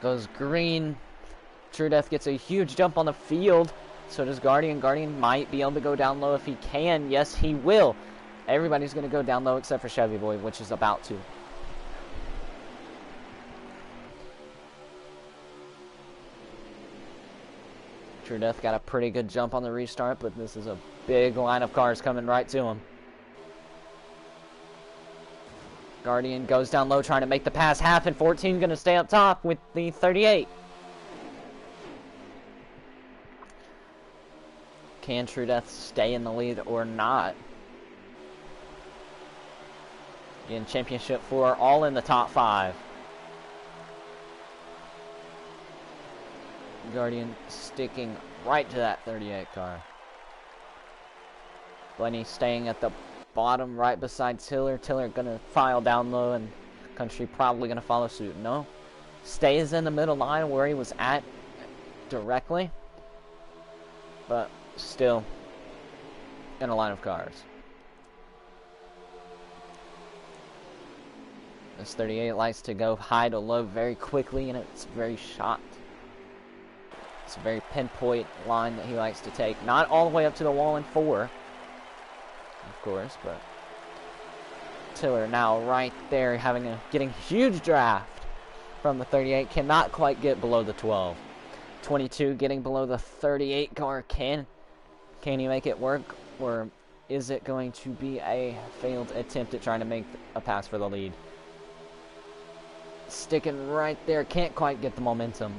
Goes green. True Death gets a huge jump on the field. So does Guardian. Guardian might be able to go down low if he can. Yes, he will. Everybody's going to go down low except for Chevy Boy, which is about to. True Death got a pretty good jump on the restart, but this is a big line of cars coming right to him. Guardian goes down low trying to make the pass half, and 14 going to stay up top with the 38. Can True Death stay in the lead or not? In Championship 4, all in the top 5. Guardian sticking right to that 38 car. Blaney staying at the bottom right beside Tiller. Tiller gonna file down low, and Country probably gonna follow suit. No, stays in the middle line where he was at directly, but still in a line of cars. This 38 likes to go high to low very quickly, and it's very shot. It's a very pinpoint line that he likes to take. Not all the way up to the wall in 4, of course, but Tiller now right there getting huge draft from the 38. Cannot quite get below the 12. 22 getting below the 38 car. Can he make it work, or is it going to be a failed attempt at trying to make a pass for the lead? Sticking right there, can't quite get the momentum.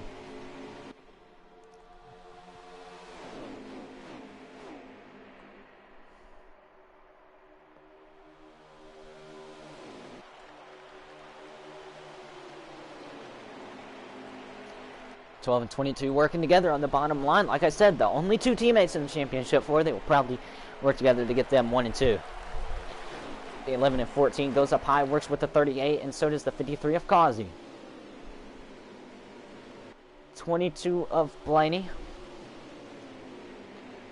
(12 and 22 working together on the bottom line. Like I said, the only 2 teammates in the Championship 4. They will probably work together to get them 1 and 2. The 11 and 14 goes up high, works with the 38, and so does the 53 of Kazi. 22 of Blaney.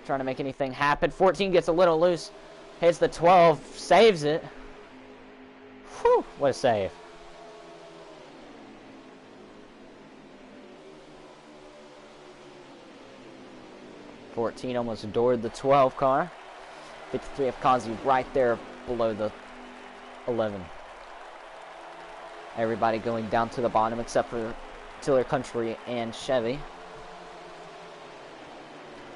Trying to make anything happen. 14 gets a little loose. Hits the 12, saves it. Whew, what a save. (14) almost doored the 12 car. 53 of Kazi right there below the 11. Everybody going down to the bottom except for Tiller, Country, and Chevy.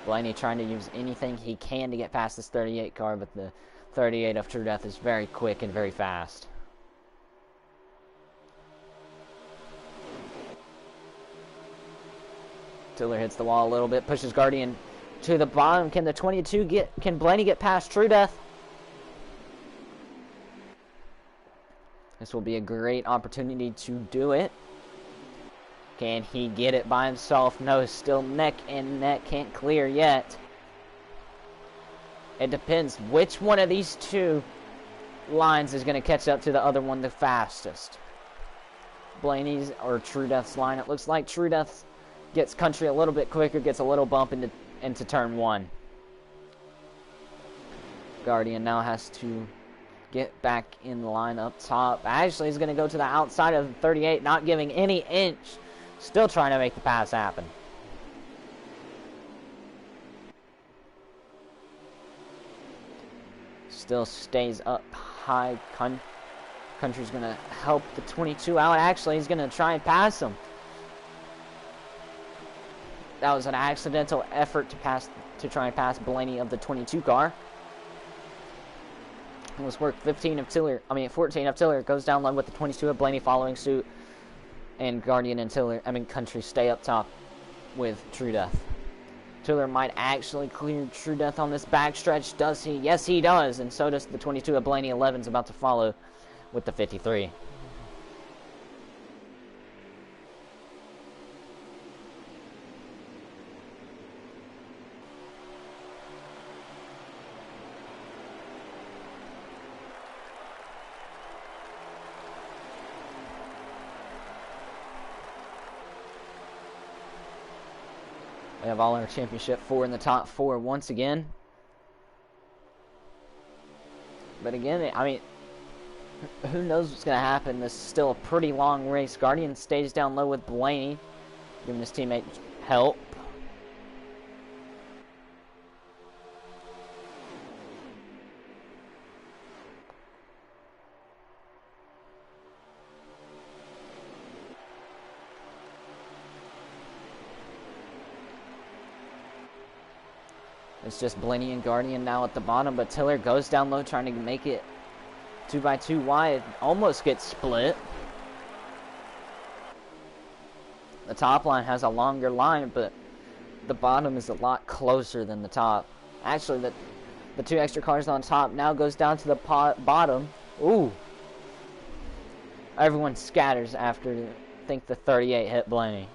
Blaney trying to use anything he can to get past this 38 car, but the 38 of True Death is very quick and very fast. Tiller hits the wall a little bit, pushes Guardian to the bottom. Can the 22 can Blaney get past True Death? This will be a great opportunity to do it. Can he get it by himself? No, still neck and neck, can't clear yet. It depends which one of these two lines is going to catch up to the other one the fastest. Blaney's or True Death's line. It looks like True Death gets Country a little bit quicker, gets a little bump into turn 1. Guardian now has to get back in the line up top. Ashley is going to go to the outside of the 38, not giving any inch. Still trying to make the pass happen. Still stays up high. Country's going to help the 22 out. Actually, he's going to try and pass him. That was an accidental effort to try and pass Blaney of the 22 car. It was work 14 of Tiller goes down low with the 22 of Blaney following suit. And Guardian and Country stay up top with True Death. Tiller might actually clear True Death on this backstretch. Does he? Yes, he does. And so does the 22 of Blaney. 11's about to follow with the 53. We have all our championship 4 in the top 4 once again. But again, I mean, who knows what's going to happen. This is still a pretty long race. Guardian stays down low with Blaney, giving his teammate help. It's just Blaney and Guardian now at the bottom, but Tiller goes down low trying to make it 2x2 wide. Almost gets split. The top line has a longer line, but the bottom is a lot closer than the top. Actually, the 2 extra cars on top now goes down to the bottom. Ooh. Everyone scatters after I think the 38 hit Blaney.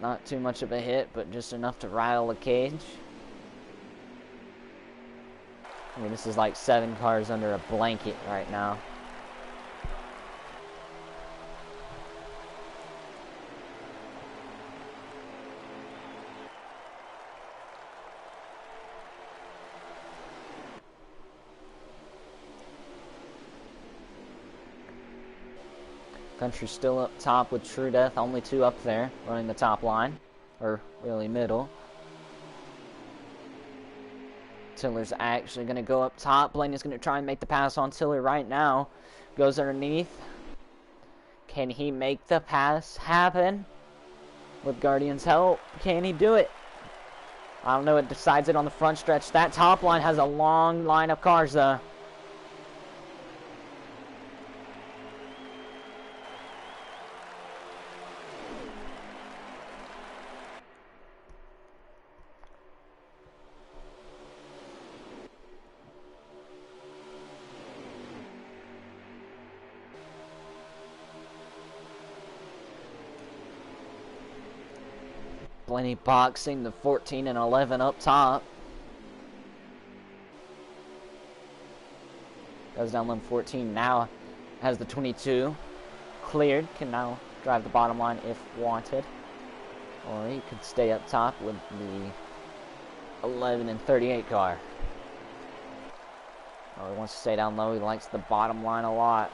Not too much of a hit, but just enough to rattle the cage. I mean, this is like 7 cars under a blanket right now. Country still up top with True Death, only 2 up there, running the top line, or really middle. Tiller's actually going to go up top. Blaney's going to try and make the pass on Tiller right now. Goes underneath. Can he make the pass happen? With Guardian's help, can he do it? I don't know, it decides it on the front stretch. That top line has a long line of cars, though. Blaney boxing the 14 and 11 up top. Goes down limb 14 now. Has the 22 cleared. Can now drive the bottom line if wanted. Or he could stay up top with the 11 and 38 car. Oh, he wants to stay down low. He likes the bottom line a lot.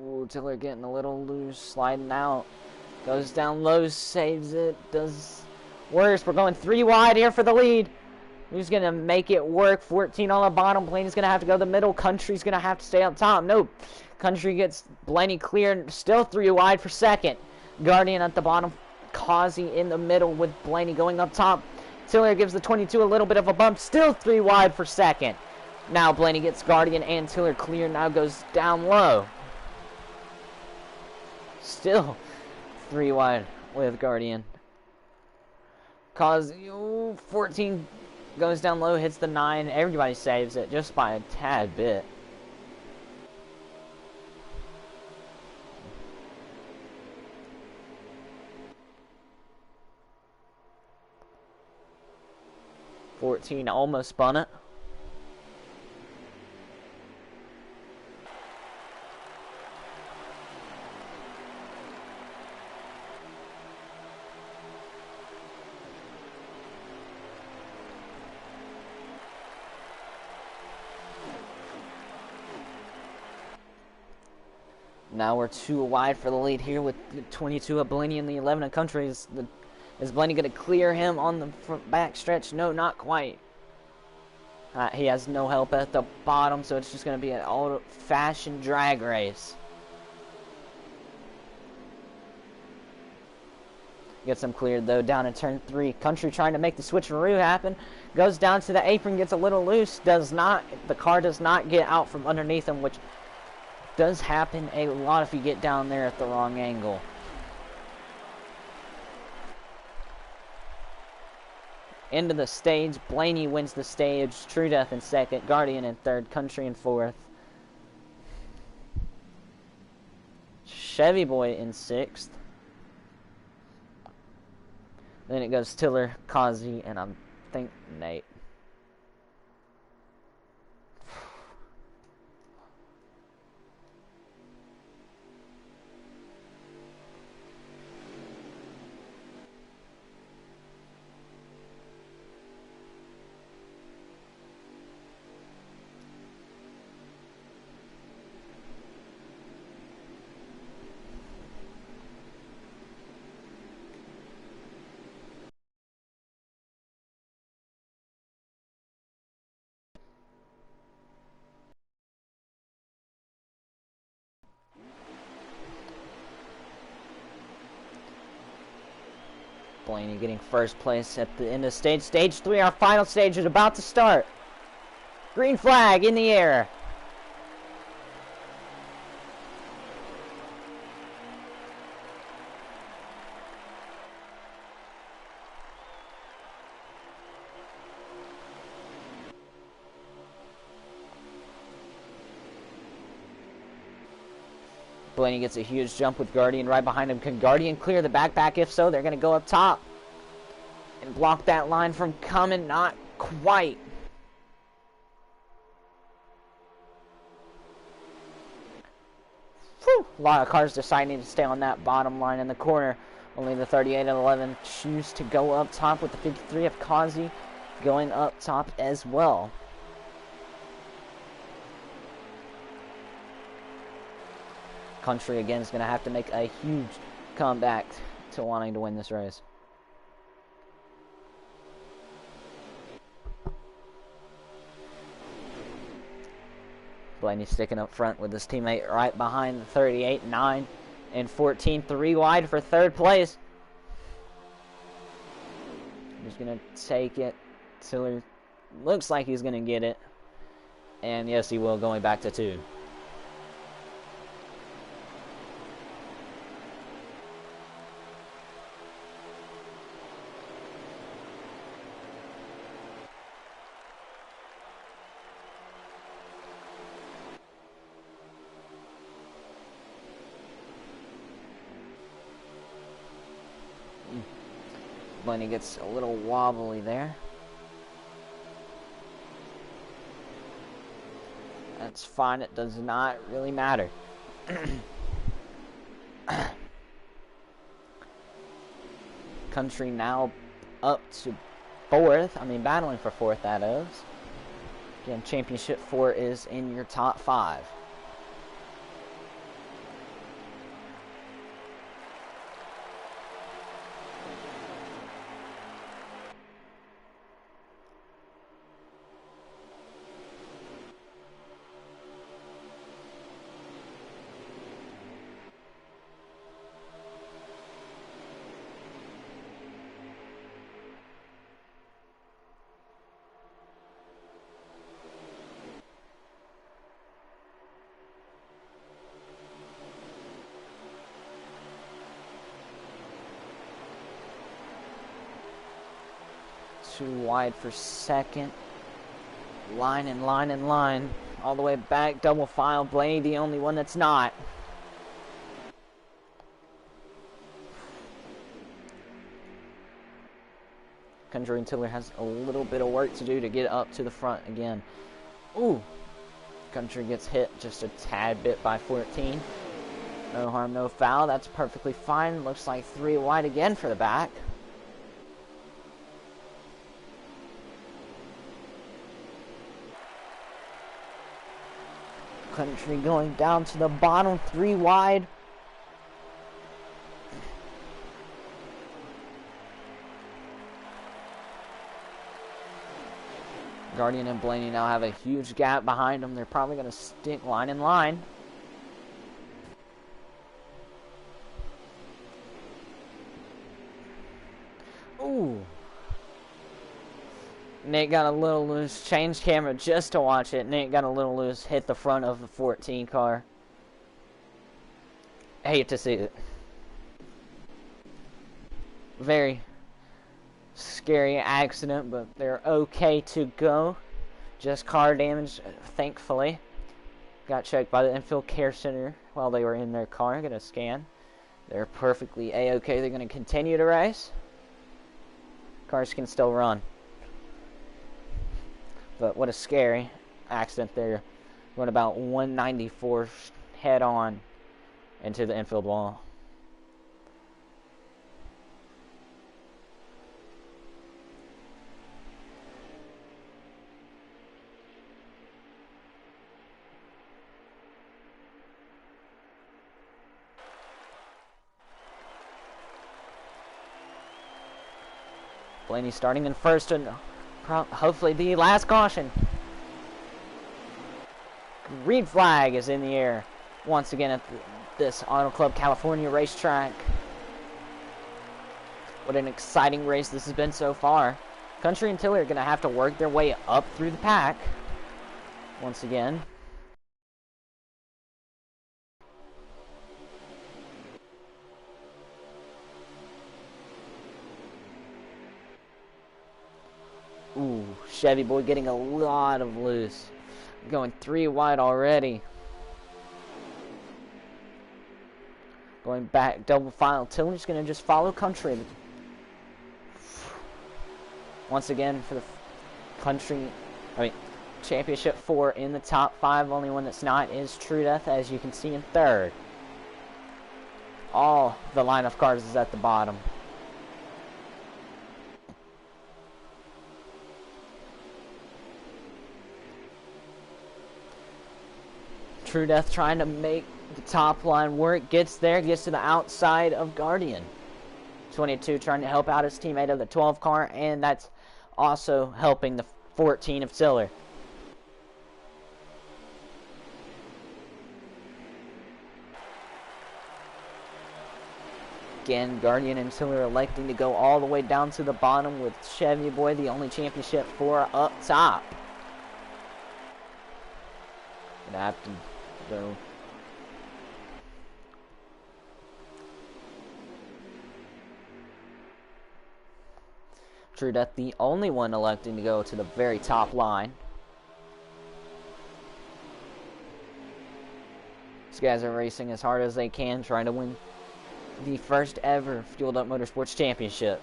Ooh, Tiller getting a little loose, sliding out. Goes down low, saves it, does worse. We're going 3 wide here for the lead. Who's going to make it work? 14 on the bottom. Blaney's going to have to go the middle. Country's going to have to stay up top. Nope. Country gets Blaney cleared. Still 3 wide for second. Guardian at the bottom Causey in the middle with Blaney going up top. Tiller gives the 22 a little bit of a bump. Still 3 wide for second. Now Blaney gets Guardian and Tiller clear. Now goes down low. Still 3 wide with Guardian. Causey, 14 goes down low, hits the 9. Everybody saves it just by a tad bit. .14 almost spun it. Now we're 2 wide for the lead here with 22 of Blaney in the 11 of Country. Is Blaney going to clear him on the back stretch? No, not quite. He has no help at the bottom, so it's just going to be an old-fashioned drag race. Gets him cleared, though, down in turn 3. Country trying to make the switcheroo happen. Goes down to the apron, gets a little loose. The car does not get out from underneath him, which does happen a lot if you get down there at the wrong angle. End of the stage. Blaney wins the stage. True Death in second. Guardian in third. Country in fourth. Chevy Boy in sixth. Then it goes Tiller, Causey, and I think Nate. Blaney getting first place at the end of stage. Stage 3, our final stage is about to start. Green flag in the air. Blaney gets a huge jump with Guardian right behind him. Can Guardian clear the backpack? If so, they're going to go up top and block that line from coming. Not quite. Whew. A lot of cars deciding to stay on that bottom line in the corner. Only the 38 and 11 choose to go up top with the 53 of Causey going up top as well. Country again is going to have to make a huge comeback to wanting to win this race. Blaney sticking up front with his teammate right behind the 38, 9, and 14. 3 wide for third place. He's going to take it. Tiller looks like he's going to get it. And yes, he will, going back to 2. Blaney gets a little wobbly there. That's fine, it does not really matter. Country now up to 4th. I mean, battling for 4th, that is. Again, Championship 4 is in your top 5. Too wide for second. Line and line and line. All the way back, double file. Blaney the only one that's not. Country and Tiller has a little bit of work to do to get up to the front again. Ooh. Country gets hit just a tad bit by 14. No harm, no foul. That's perfectly fine. Looks like 3 wide again for the back. Country going down to the bottom, 3 wide. Guardian and Blaney now have a huge gap behind them. They're probably going to stick line in line. Ooh. Nate got a little loose. Changed camera just to watch it. Nate got a little loose. Hit the front of the 14 car. Hate to see it. Very scary accident, but they're okay to go. Just car damage, thankfully. Got checked by the infield care center while they were in their car. Got a scan. They're perfectly a-okay. They're going to continue to race. Cars can still run. But what a scary accident there. Going about 194 head on into the infield wall. Blaney starting in first and hopefully the last caution. Green flag is in the air once again at this Auto Club California racetrack. What an exciting race this has been so far. Country and Tiller are going to have to work their way up through the pack once again. Ooh, Chevy Boy getting a lot of loose. Going 3 wide already. Going back, double file. Tiller's going to just follow Country. Once again for the Championship 4 in the top 5. Only one that's not is True Death, as you can see in third. All the line of cars is at the bottom. True Death trying to make the top line work. Gets there, gets to the outside of Guardian. 22 trying to help out his teammate of the 12 car, and that's also helping the 14 of Tiller. Again, Guardian and Tiller electing to go all the way down to the bottom with Chevy Boy, the only championship 4 up top. Gonna have to go. True Death, the only one electing to go to the very top line. These guys are racing as hard as they can, trying to win the first ever Fueled Up Motorsports Championship.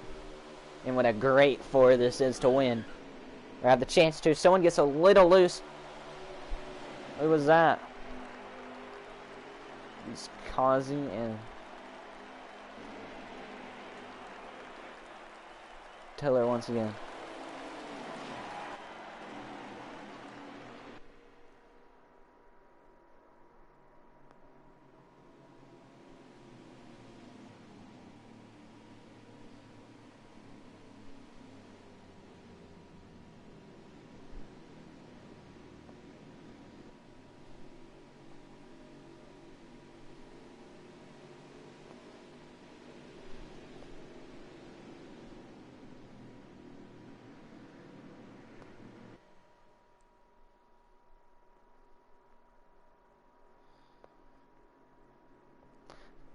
And what a great 4 this is to win. Or have the chance to. Someone gets a little loose. What was that? It's Kazi and Tiller once again.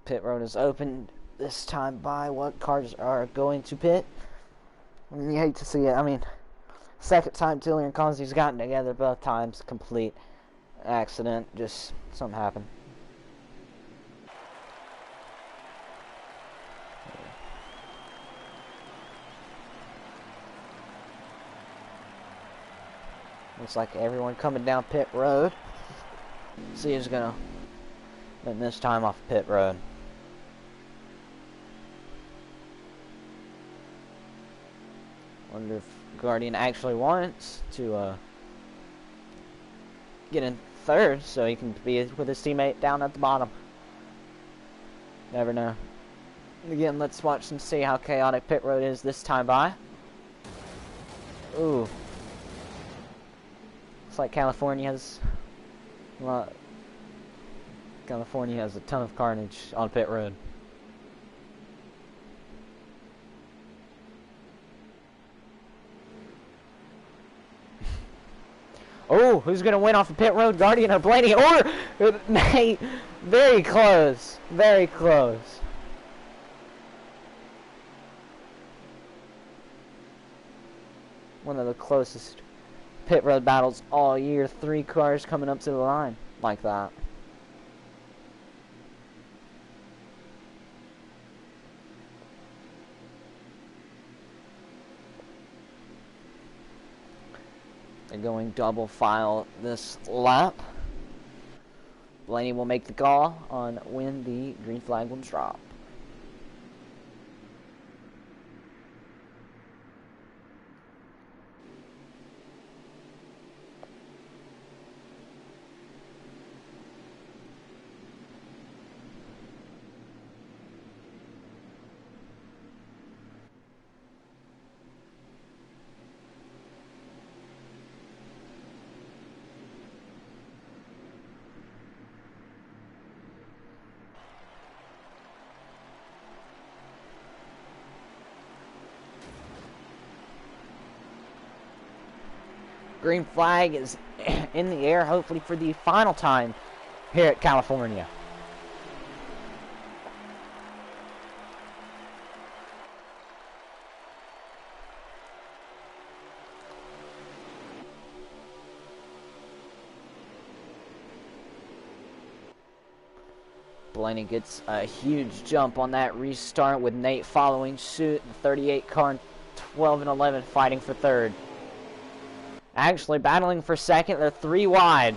Pit road is open this time by what cars are going to pit. You hate to see it. I mean, second time Tiller and Conzi's gotten together, both times complete accident. Just something happened. Looks like everyone coming down pit road. See who's gonna win this time off pit road. Wonder if Guardian actually wants to get in third so he can be with his teammate down at the bottom. Never know. Again, let's watch and see how chaotic pit road is this time by. Ooh. Looks like California has a ton of carnage on pit road. Oh, who's going to win off of pit road, Guardian or Blaney? Or Nate, very close, very close. One of the closest pit road battles all year. 3 cars coming up to the line like that. They're going double file this lap. Blaney will make the call on when the green flag will drop. Green flag is in the air, hopefully for the final time here at California. Blaney gets a huge jump on that restart with Nate following suit. The 38 car and 12 and 11 fighting for third. Actually battling for second. They're 3 wide.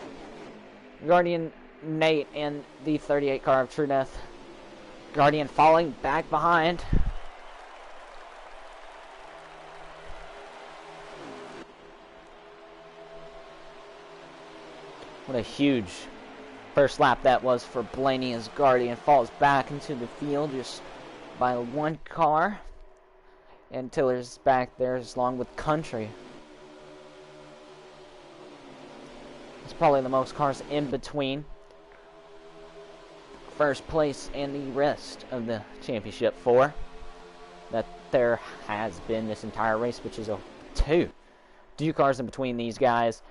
Guardian, Nate, and the 38 car of True Death. Guardian falling back behind. What a huge first lap that was for Blaney as Guardian falls back into the field just by 1 car. And Tiller's back there along with Country. It's probably the most cars in between first place and the rest of the championship for that there has been this entire race, which is a two cars in between these guys.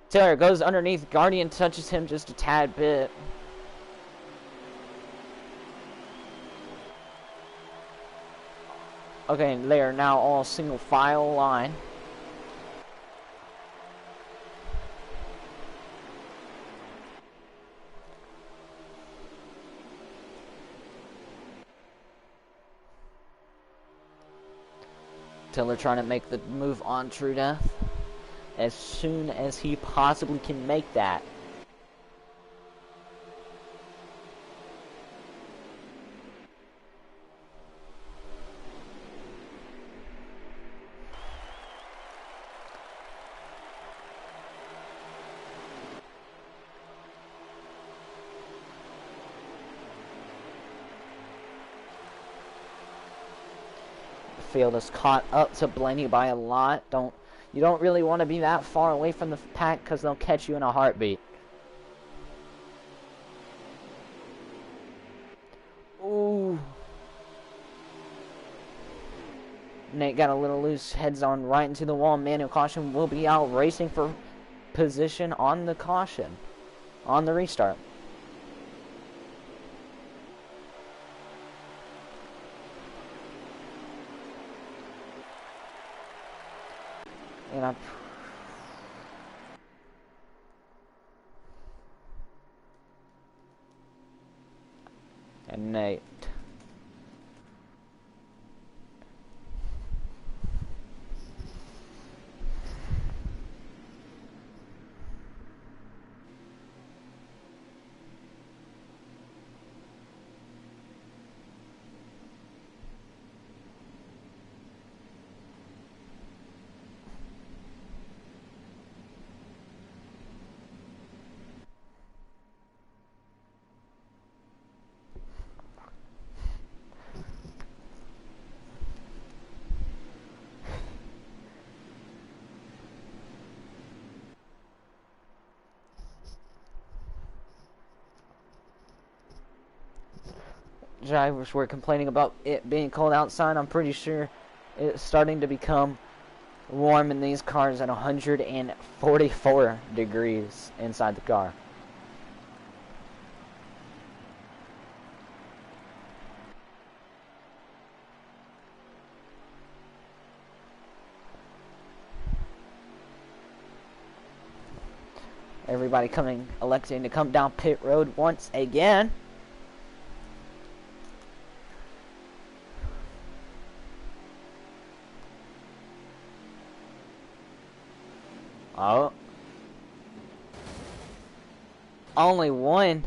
Tiller goes underneath. Guardian touches him just a tad bit. Okay, they are now all single file line. Tiller trying to make the move on True Death as soon as he possibly can make that. Field is caught up to Blaney by a lot. You don't really want to be that far away from the pack because they'll catch you in a heartbeat. Ooh. Nate got a little loose, heads on right into the wall. Manual caution will be out, racing for position on the caution, on the restart. You know. And Nate. Drivers were complaining about it being cold outside. I'm pretty sure it's starting to become warm in these cars at 144 degrees inside the car. Everybody electing to come down pit road once again. Oh. Only one.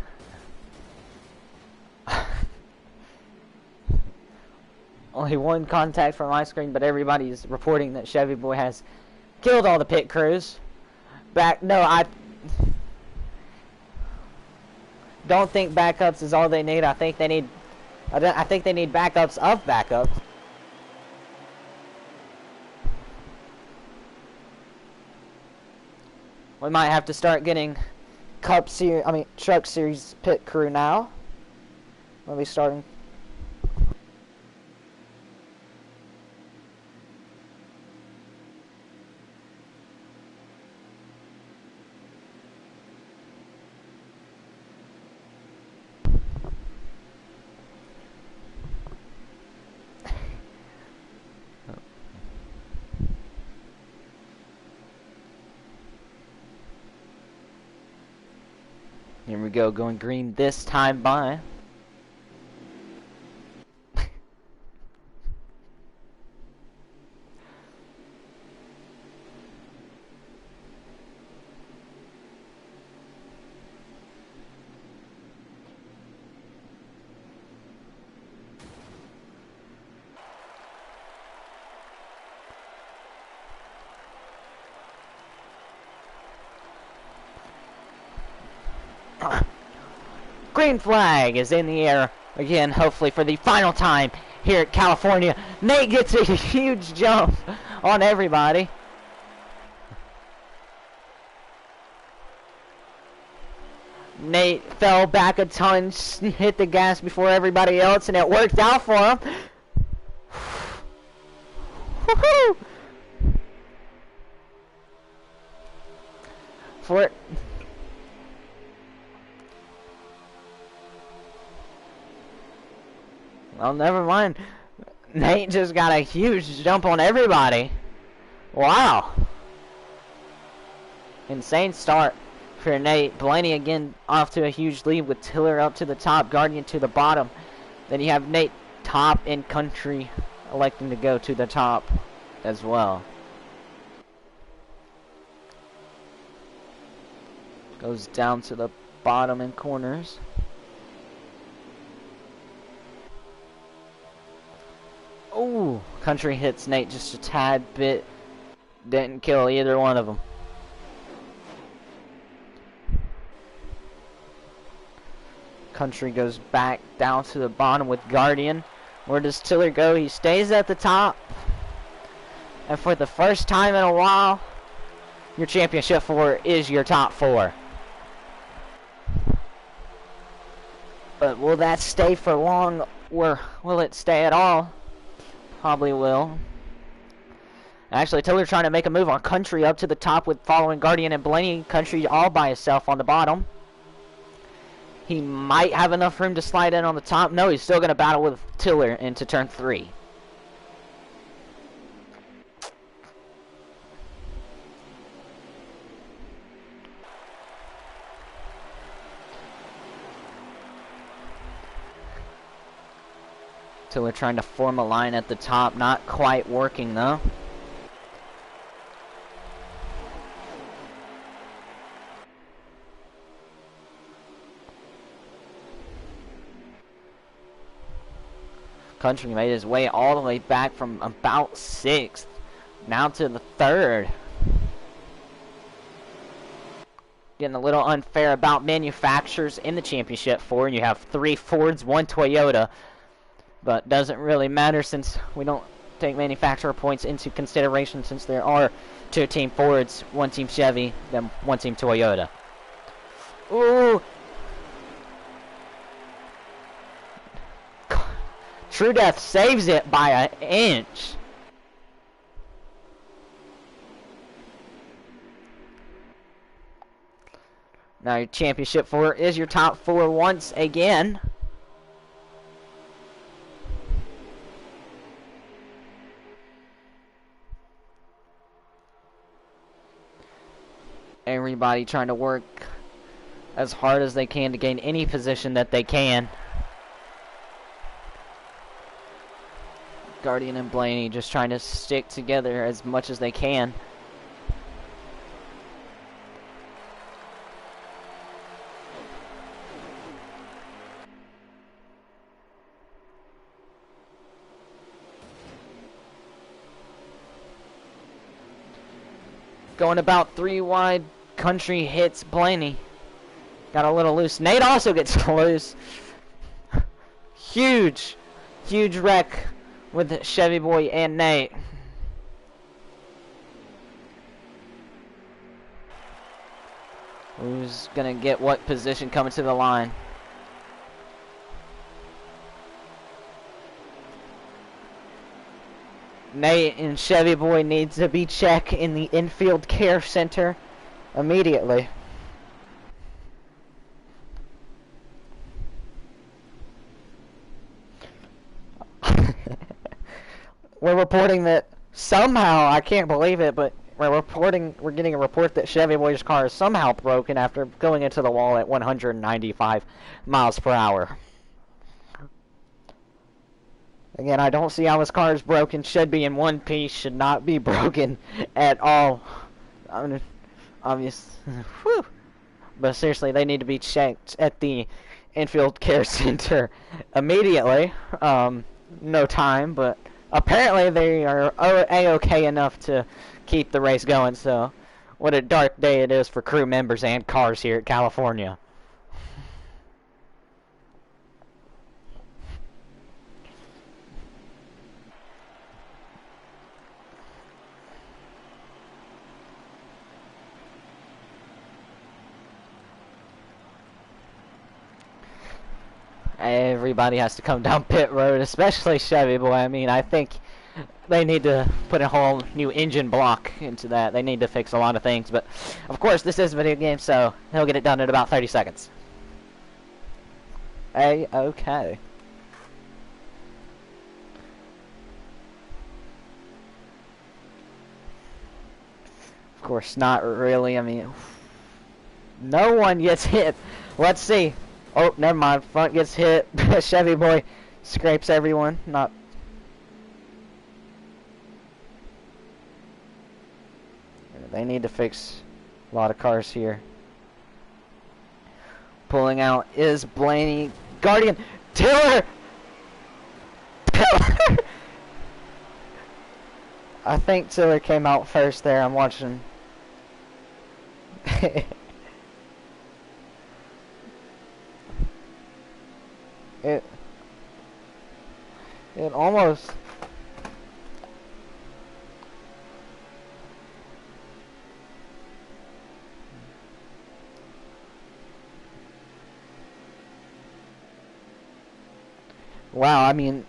Only one contact from my screen, but everybody's reporting that Chevy Boy has killed all the pit crews. I don't think backups is all they need. I think they need backups of backups. We might have to start getting Truck Series pit crew now. We'll be starting. Here we go, going green this time by. Green flag is in the air again, hopefully for the final time here at California. Nate gets a huge jump on everybody. Nate fell back a ton, hit the gas before everybody else, and it worked out for him. Woohoo! Well, never mind. Nate just got a huge jump on everybody. Wow. Insane start for Nate. Blaney again off to a huge lead with Tiller up to the top, Guardian to the bottom. Then you have Nate top and Country electing to go to the top as well. Goes down to the bottom in corners. Ooh, Country hits Nate just a tad bit. Didn't kill either one of them. Country goes back down to the bottom with Guardian. Where does Tiller go? He stays at the top. And for the first time in a while, your championship 4 is your top 4. But will that stay for long, or will it stay at all? Probably will. Actually, Tiller trying to make a move on Country up to the top with following Guardian and Blaney. Country all by himself on the bottom. He might have enough room to slide in on the top. No, he's still going to battle with Tiller into turn 3. Tiller trying to form a line at the top, not quite working though. Country made his way all the way back from about 6th, now to the 3rd. Getting a little unfair about manufacturers in the championship Ford. You have 3 Fords, 1 Toyota, but doesn't really matter since we don't take manufacturer points into consideration, since there are 2 Team Fords, 1 Team Chevy, then 1 Team Toyota. Ooh! True Death saves it by an inch. Now your championship 4 is your top 4 once again. Everybody trying to work as hard as they can to gain any position that they can. Guardian and Blaney just trying to stick together as much as they can. Going about 3 wide, Country hits Blaney. Got a little loose. Nate also gets loose. Huge wreck with Chevy Boy and Nate. Who's gonna get what position coming to the line? Nate and Chevy Boy needs to be checked in the infield care center immediately. We're reporting that somehow, I can't believe it, but we're getting a report that Chevy Boy's car is somehow broken after going into the wall at 195 miles per hour. Again, I don't see how his car is broken. Should be in one piece. Should not be broken at all. I mean, obvious. Whew. But seriously, they need to be checked at the infield care center immediately. No time, but apparently they are A-okay enough to keep the race going. So, what a dark day it is for crew members and cars here at California. Everybody has to come down pit road, especially Chevy Boy. I mean, I think they need to put a whole new engine block into that. They need to fix a lot of things, but of course this is a video game, so he'll get it done in about 30 seconds. A-okay. Of course, not really. I mean, no one gets hit. Let's see. Oh, never mind. Front gets hit. Chevy Boy scrapes everyone. Not. They need to fix a lot of cars here. Pulling out is Blaney. Guardian. Tiller! Tiller! I think Tiller came out first there. I'm watching. It almost. Wow, I mean,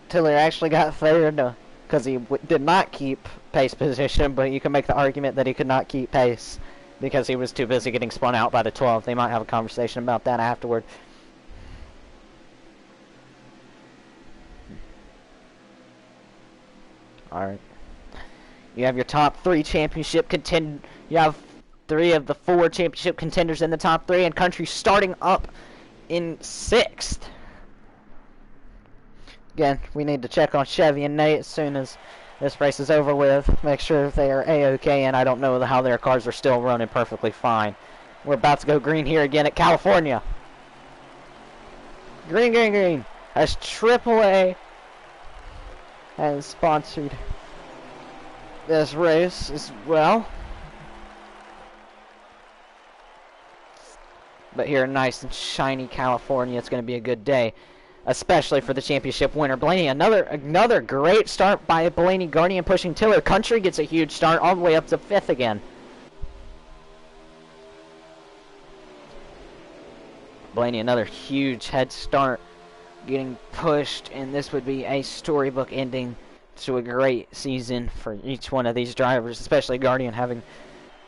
Tiller actually got third because he did not keep pace position, but you can make the argument that he could not keep pace because he was too busy getting spun out by the 12. They might have a conversation about that afterward. Alright. You have your top 3 championship contend. You have 3 of the 4 championship contenders in the top 3, and Country starting up in 6th. Again, we need to check on Chevy and Nate as soon as this race is over with. Make sure they are A-OK, and I don't know how their cars are still running perfectly fine. We're about to go green here again at California. Green, green, green. As AAA has sponsored this race as well. But here in nice and shiny California, it's going to be a good day, especially for the championship winner. Blaney, another great start by Blaney Guardian, pushing Tiller. Country gets a huge start all the way up to 5th again. Blaney, another huge head start, getting pushed, and this would be a storybook ending to a great season for each one of these drivers, especially Guardian having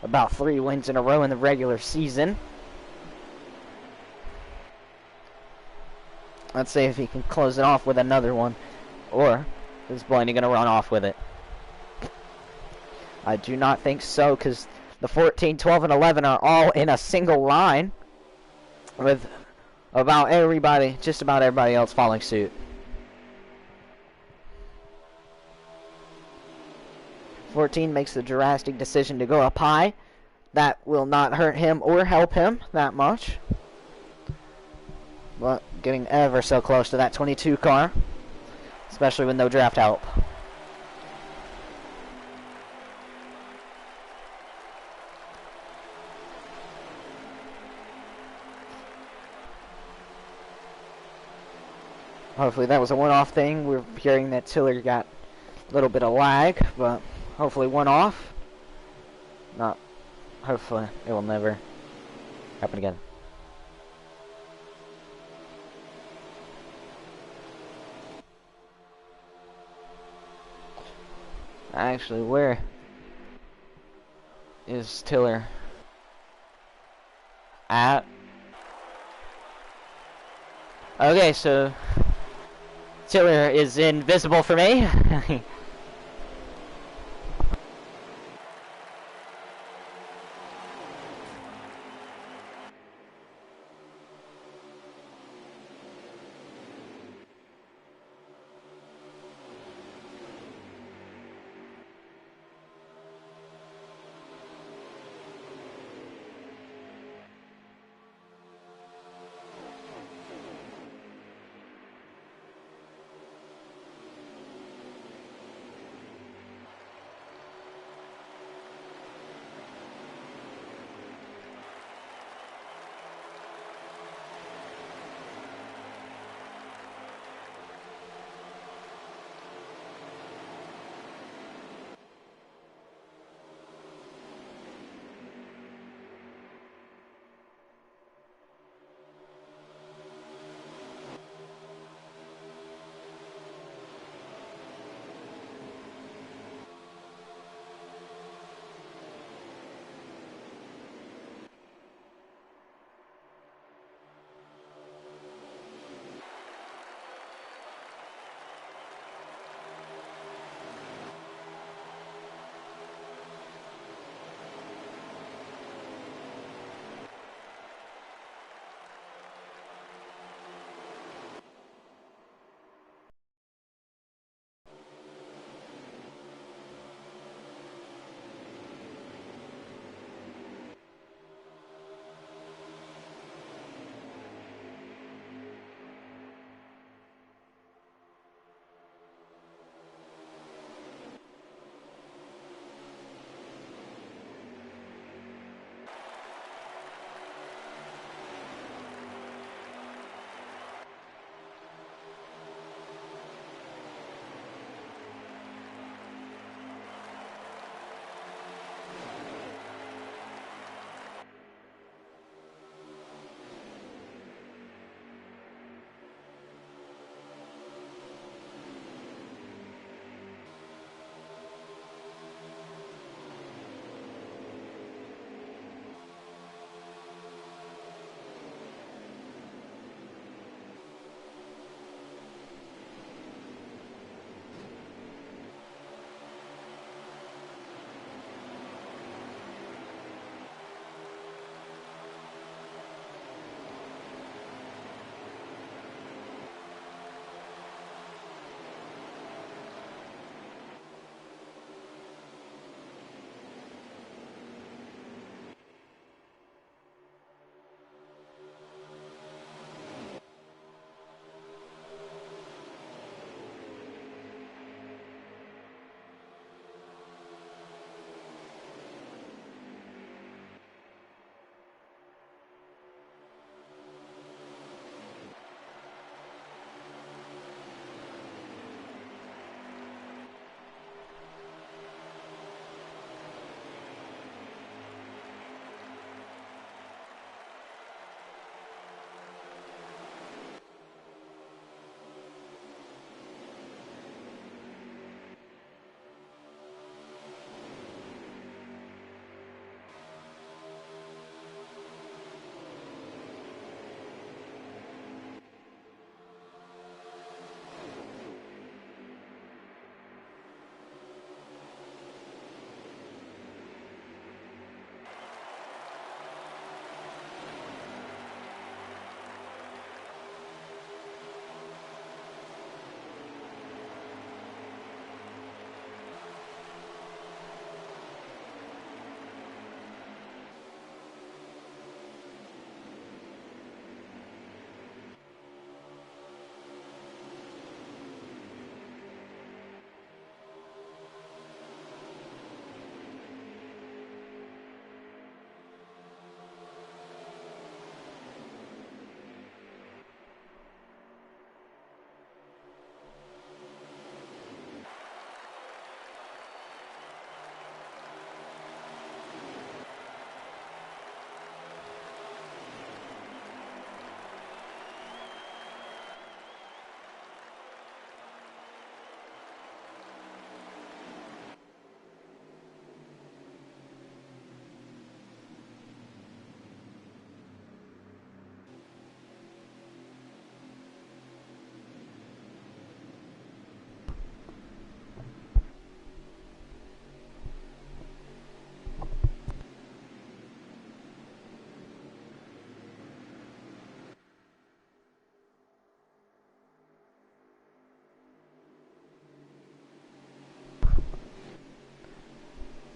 about 3 wins in a row in the regular season. Let's see if he can close it off with another one, or is Blaney going to run off with it? I do not think so, because the 14, 12, and 11 are all in a single line, with about everybody, just about everybody else following suit. 14 makes the drastic decision to go up high. That will not hurt him or help him that much. But getting ever so close to that 22 car, especially with no draft help. Hopefully that was a one-off thing. We're hearing that Tiller got a little bit of lag, but hopefully one-off. Not, hopefully it will never happen again. Actually, where is Tiller at? Okay, so Tiller is invisible for me.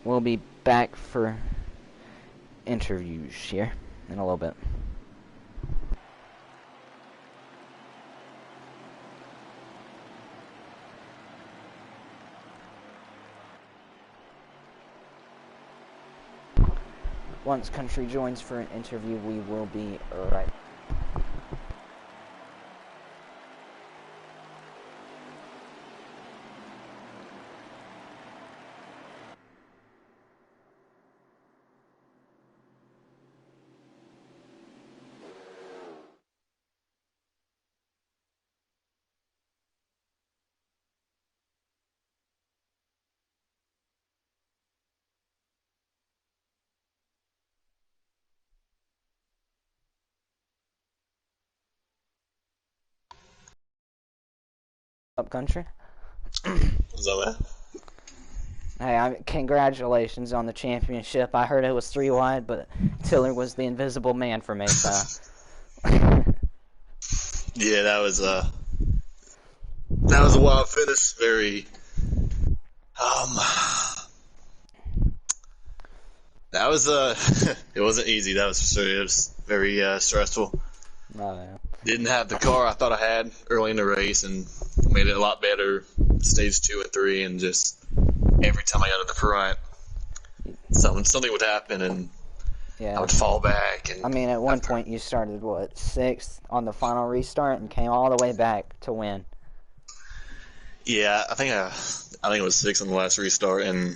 We'll be back for interviews here in a little bit. Once Country joins for an interview, we will be right. Up Country. What's up, man? Hey, congratulations on the championship. I heard it was 3 wide, but Tiller was the invisible man for me. So. Yeah, that was a wild finish. Very that was it wasn't easy. That was for sure. It was very stressful. Oh, yeah. Didn't have the car I thought I had early in the race, and made it a lot better. Stage 2 and 3, and just every time I got to the front, something would happen, and Yeah. I would fall back. And I mean, at one point you started, 6th on the final restart and came all the way back to win. Yeah, I think it was 6 on the last restart, and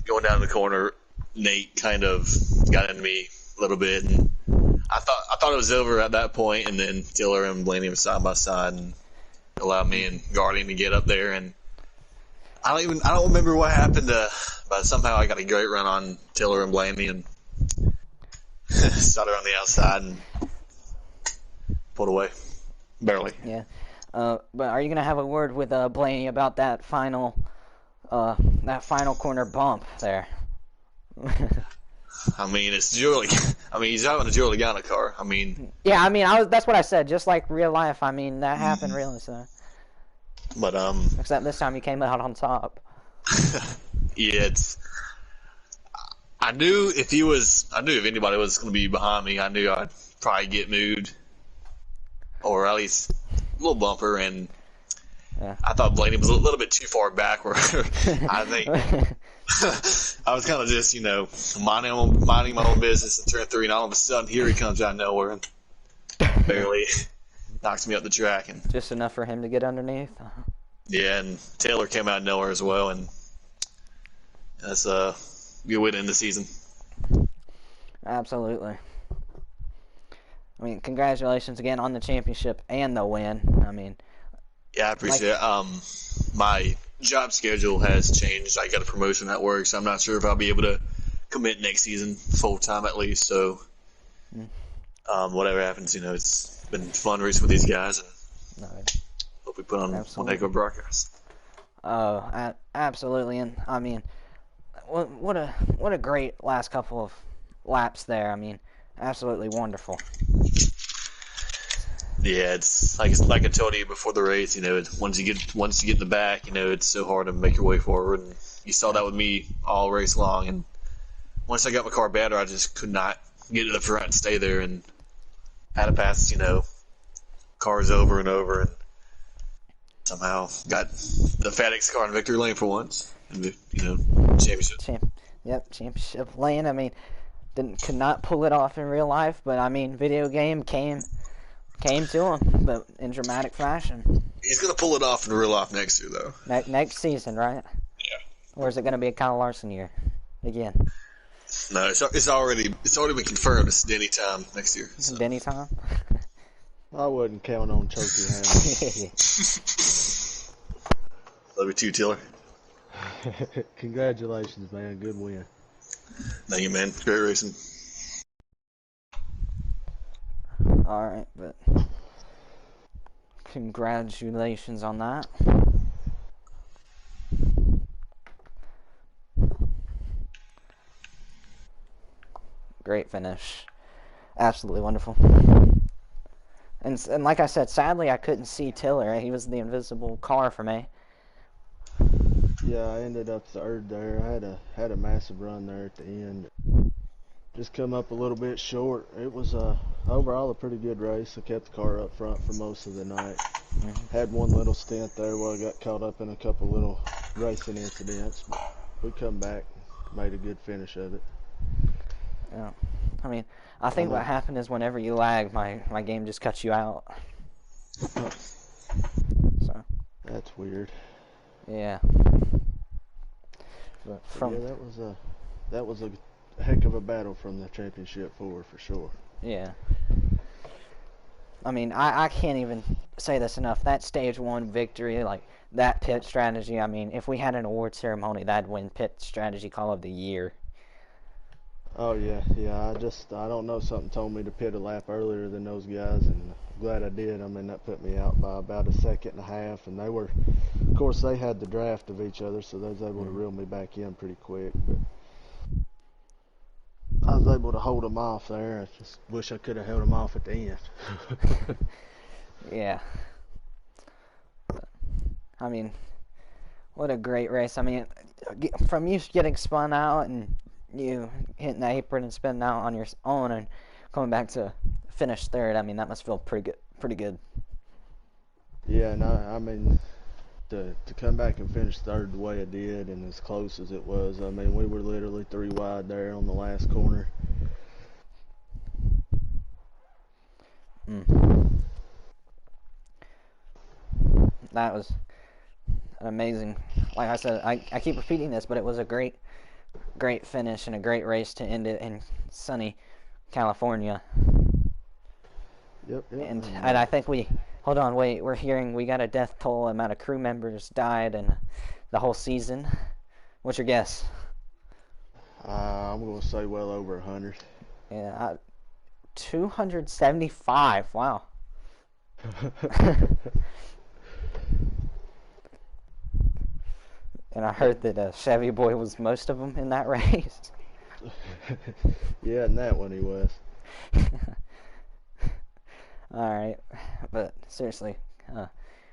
going down the corner, Nate kind of got into me a little bit, and I thought it was over at that point, and then Tiller and Blaney were side by side and allowed me and Guardian to get up there, and I don't remember what happened, but somehow I got a great run on Tiller and Blaney and started on the outside and pulled away, barely. Yeah. But are you gonna have a word with Blaney about that final corner bump there? I mean, it's Julie. I mean, he's out in a Joe Logano car. I mean, yeah. I mean, that's what I said. Just like real life. I mean, that happened really. So. But Except this time you came out on top. yeah, I knew if anybody was going to be behind me, I knew I'd probably get moved, or at least a little bumper. And Yeah. I thought Blaney was a little bit too far back. Where I think I was kind of just minding my own business in turn 3, and all of a sudden here he comes out of nowhere and barely knocks me up the track, and Just enough for him to get underneath. yeah, and Taylor came out of nowhere as well, and that's a good way to end the season. Absolutely. I mean, congratulations again on the championship and the win. I mean, Yeah, I appreciate it. My job schedule has changed. I got a promotion at work, so I'm not sure if I'll be able to commit next season full time at least. So, whatever happens, it's been fun racing with these guys, and no. hope we put on one Absolutely. heck of a broadcast. Oh, absolutely, and I mean, what a great last couple of laps there. I mean, absolutely wonderful. Yeah, it's like I told you before the race. Once you get in the back, it's so hard to make your way forward. And you saw that with me all race long. And once I got my car better, I just could not get to the front and stay there, and had to pass cars over and over, and somehow got the FedEx car in victory lane for once, and championship. Championship lane. I mean, could not pull it off in real life, but I mean, video game came to him, but in dramatic fashion. He's gonna pull it off in real life next year, though. Next season, right? Yeah. Or is it going to be a Kyle Larson year again? No, it's already been confirmed. It's Denny time next year. So. Denny time. I wasn't counting on Choky Hammer. Love you too, Tiller. Congratulations, man. Good win. Thank you, man. Great racing. All right, but congratulations on that. Great finish. Absolutely wonderful. And like I said, sadly I couldn't see Tiller. He was the invisible car for me. Yeah, I ended up third there. I had a massive run there at the end. Just come up a little bit short. It was overall a pretty good race. I kept the car up front for most of the night. Had one little stint there where I got caught up in a couple little racing incidents, but we come back, made a good finish of it. Yeah. I mean, I think what happened is whenever you lag, my game just cuts you out. So. That's weird. Yeah. But yeah, that was a heck of a battle from the championship forward for sure. Yeah. I mean, I can't even say this enough. That stage 1 victory, like that pit strategy, I mean, if we had an award ceremony, that'd win pit strategy call of the year. Oh yeah. I don't know, something told me to pit a lap earlier than those guys, and I'm glad I did. I mean, that put me out by about a second and a half, and they were, of course, they had the draft of each other, so they was able to reel me back in pretty quick, but I was able to hold them off there. I just wish I could have held them off at the end. Yeah. But, I mean, what a great race. I mean, from you getting spun out and you hitting the apron and spinning out on your own and coming back to finish third, I mean, that must feel pretty good. Yeah, and I mean, to come back and finish third the way I did and as close as it was, I mean, we were literally 3 wide there on the last corner. That was an amazing, like I said, I keep repeating this, but it was a great finish and a great race to end it in sunny California. Yep. And I think we're hearing we got a death toll amount of crew members died in the whole season. What's your guess? I'm going to say well over 100. Yeah, 275. Wow. And I heard that Chevy Boy was most of them in that race. Yeah, in that one he was. Alright, but seriously,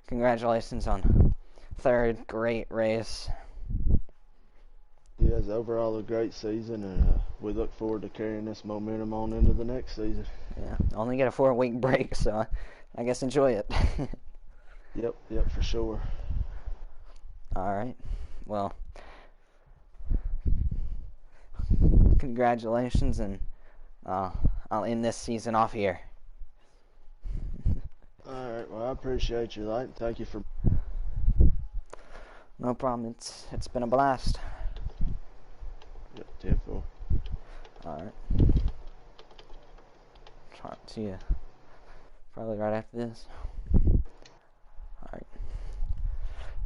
congratulations on third. Great race. Yeah, it's overall a great season, and we look forward to carrying this momentum on into the next season. Yeah, only get a 4-week break, so I guess enjoy it. Yep, for sure. Alright, well, congratulations, and I'll end this season off here. Alright, well, I appreciate you, Light, and thank you for... No problem, it's been a blast. Yep, 10-4. Alright. Talk to you probably right after this. Alright.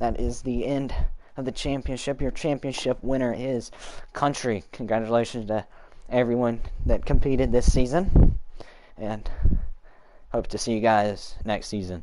That is the end of the championship. Your championship winner is Country. Congratulations to everyone that competed this season. And hope to see you guys next season.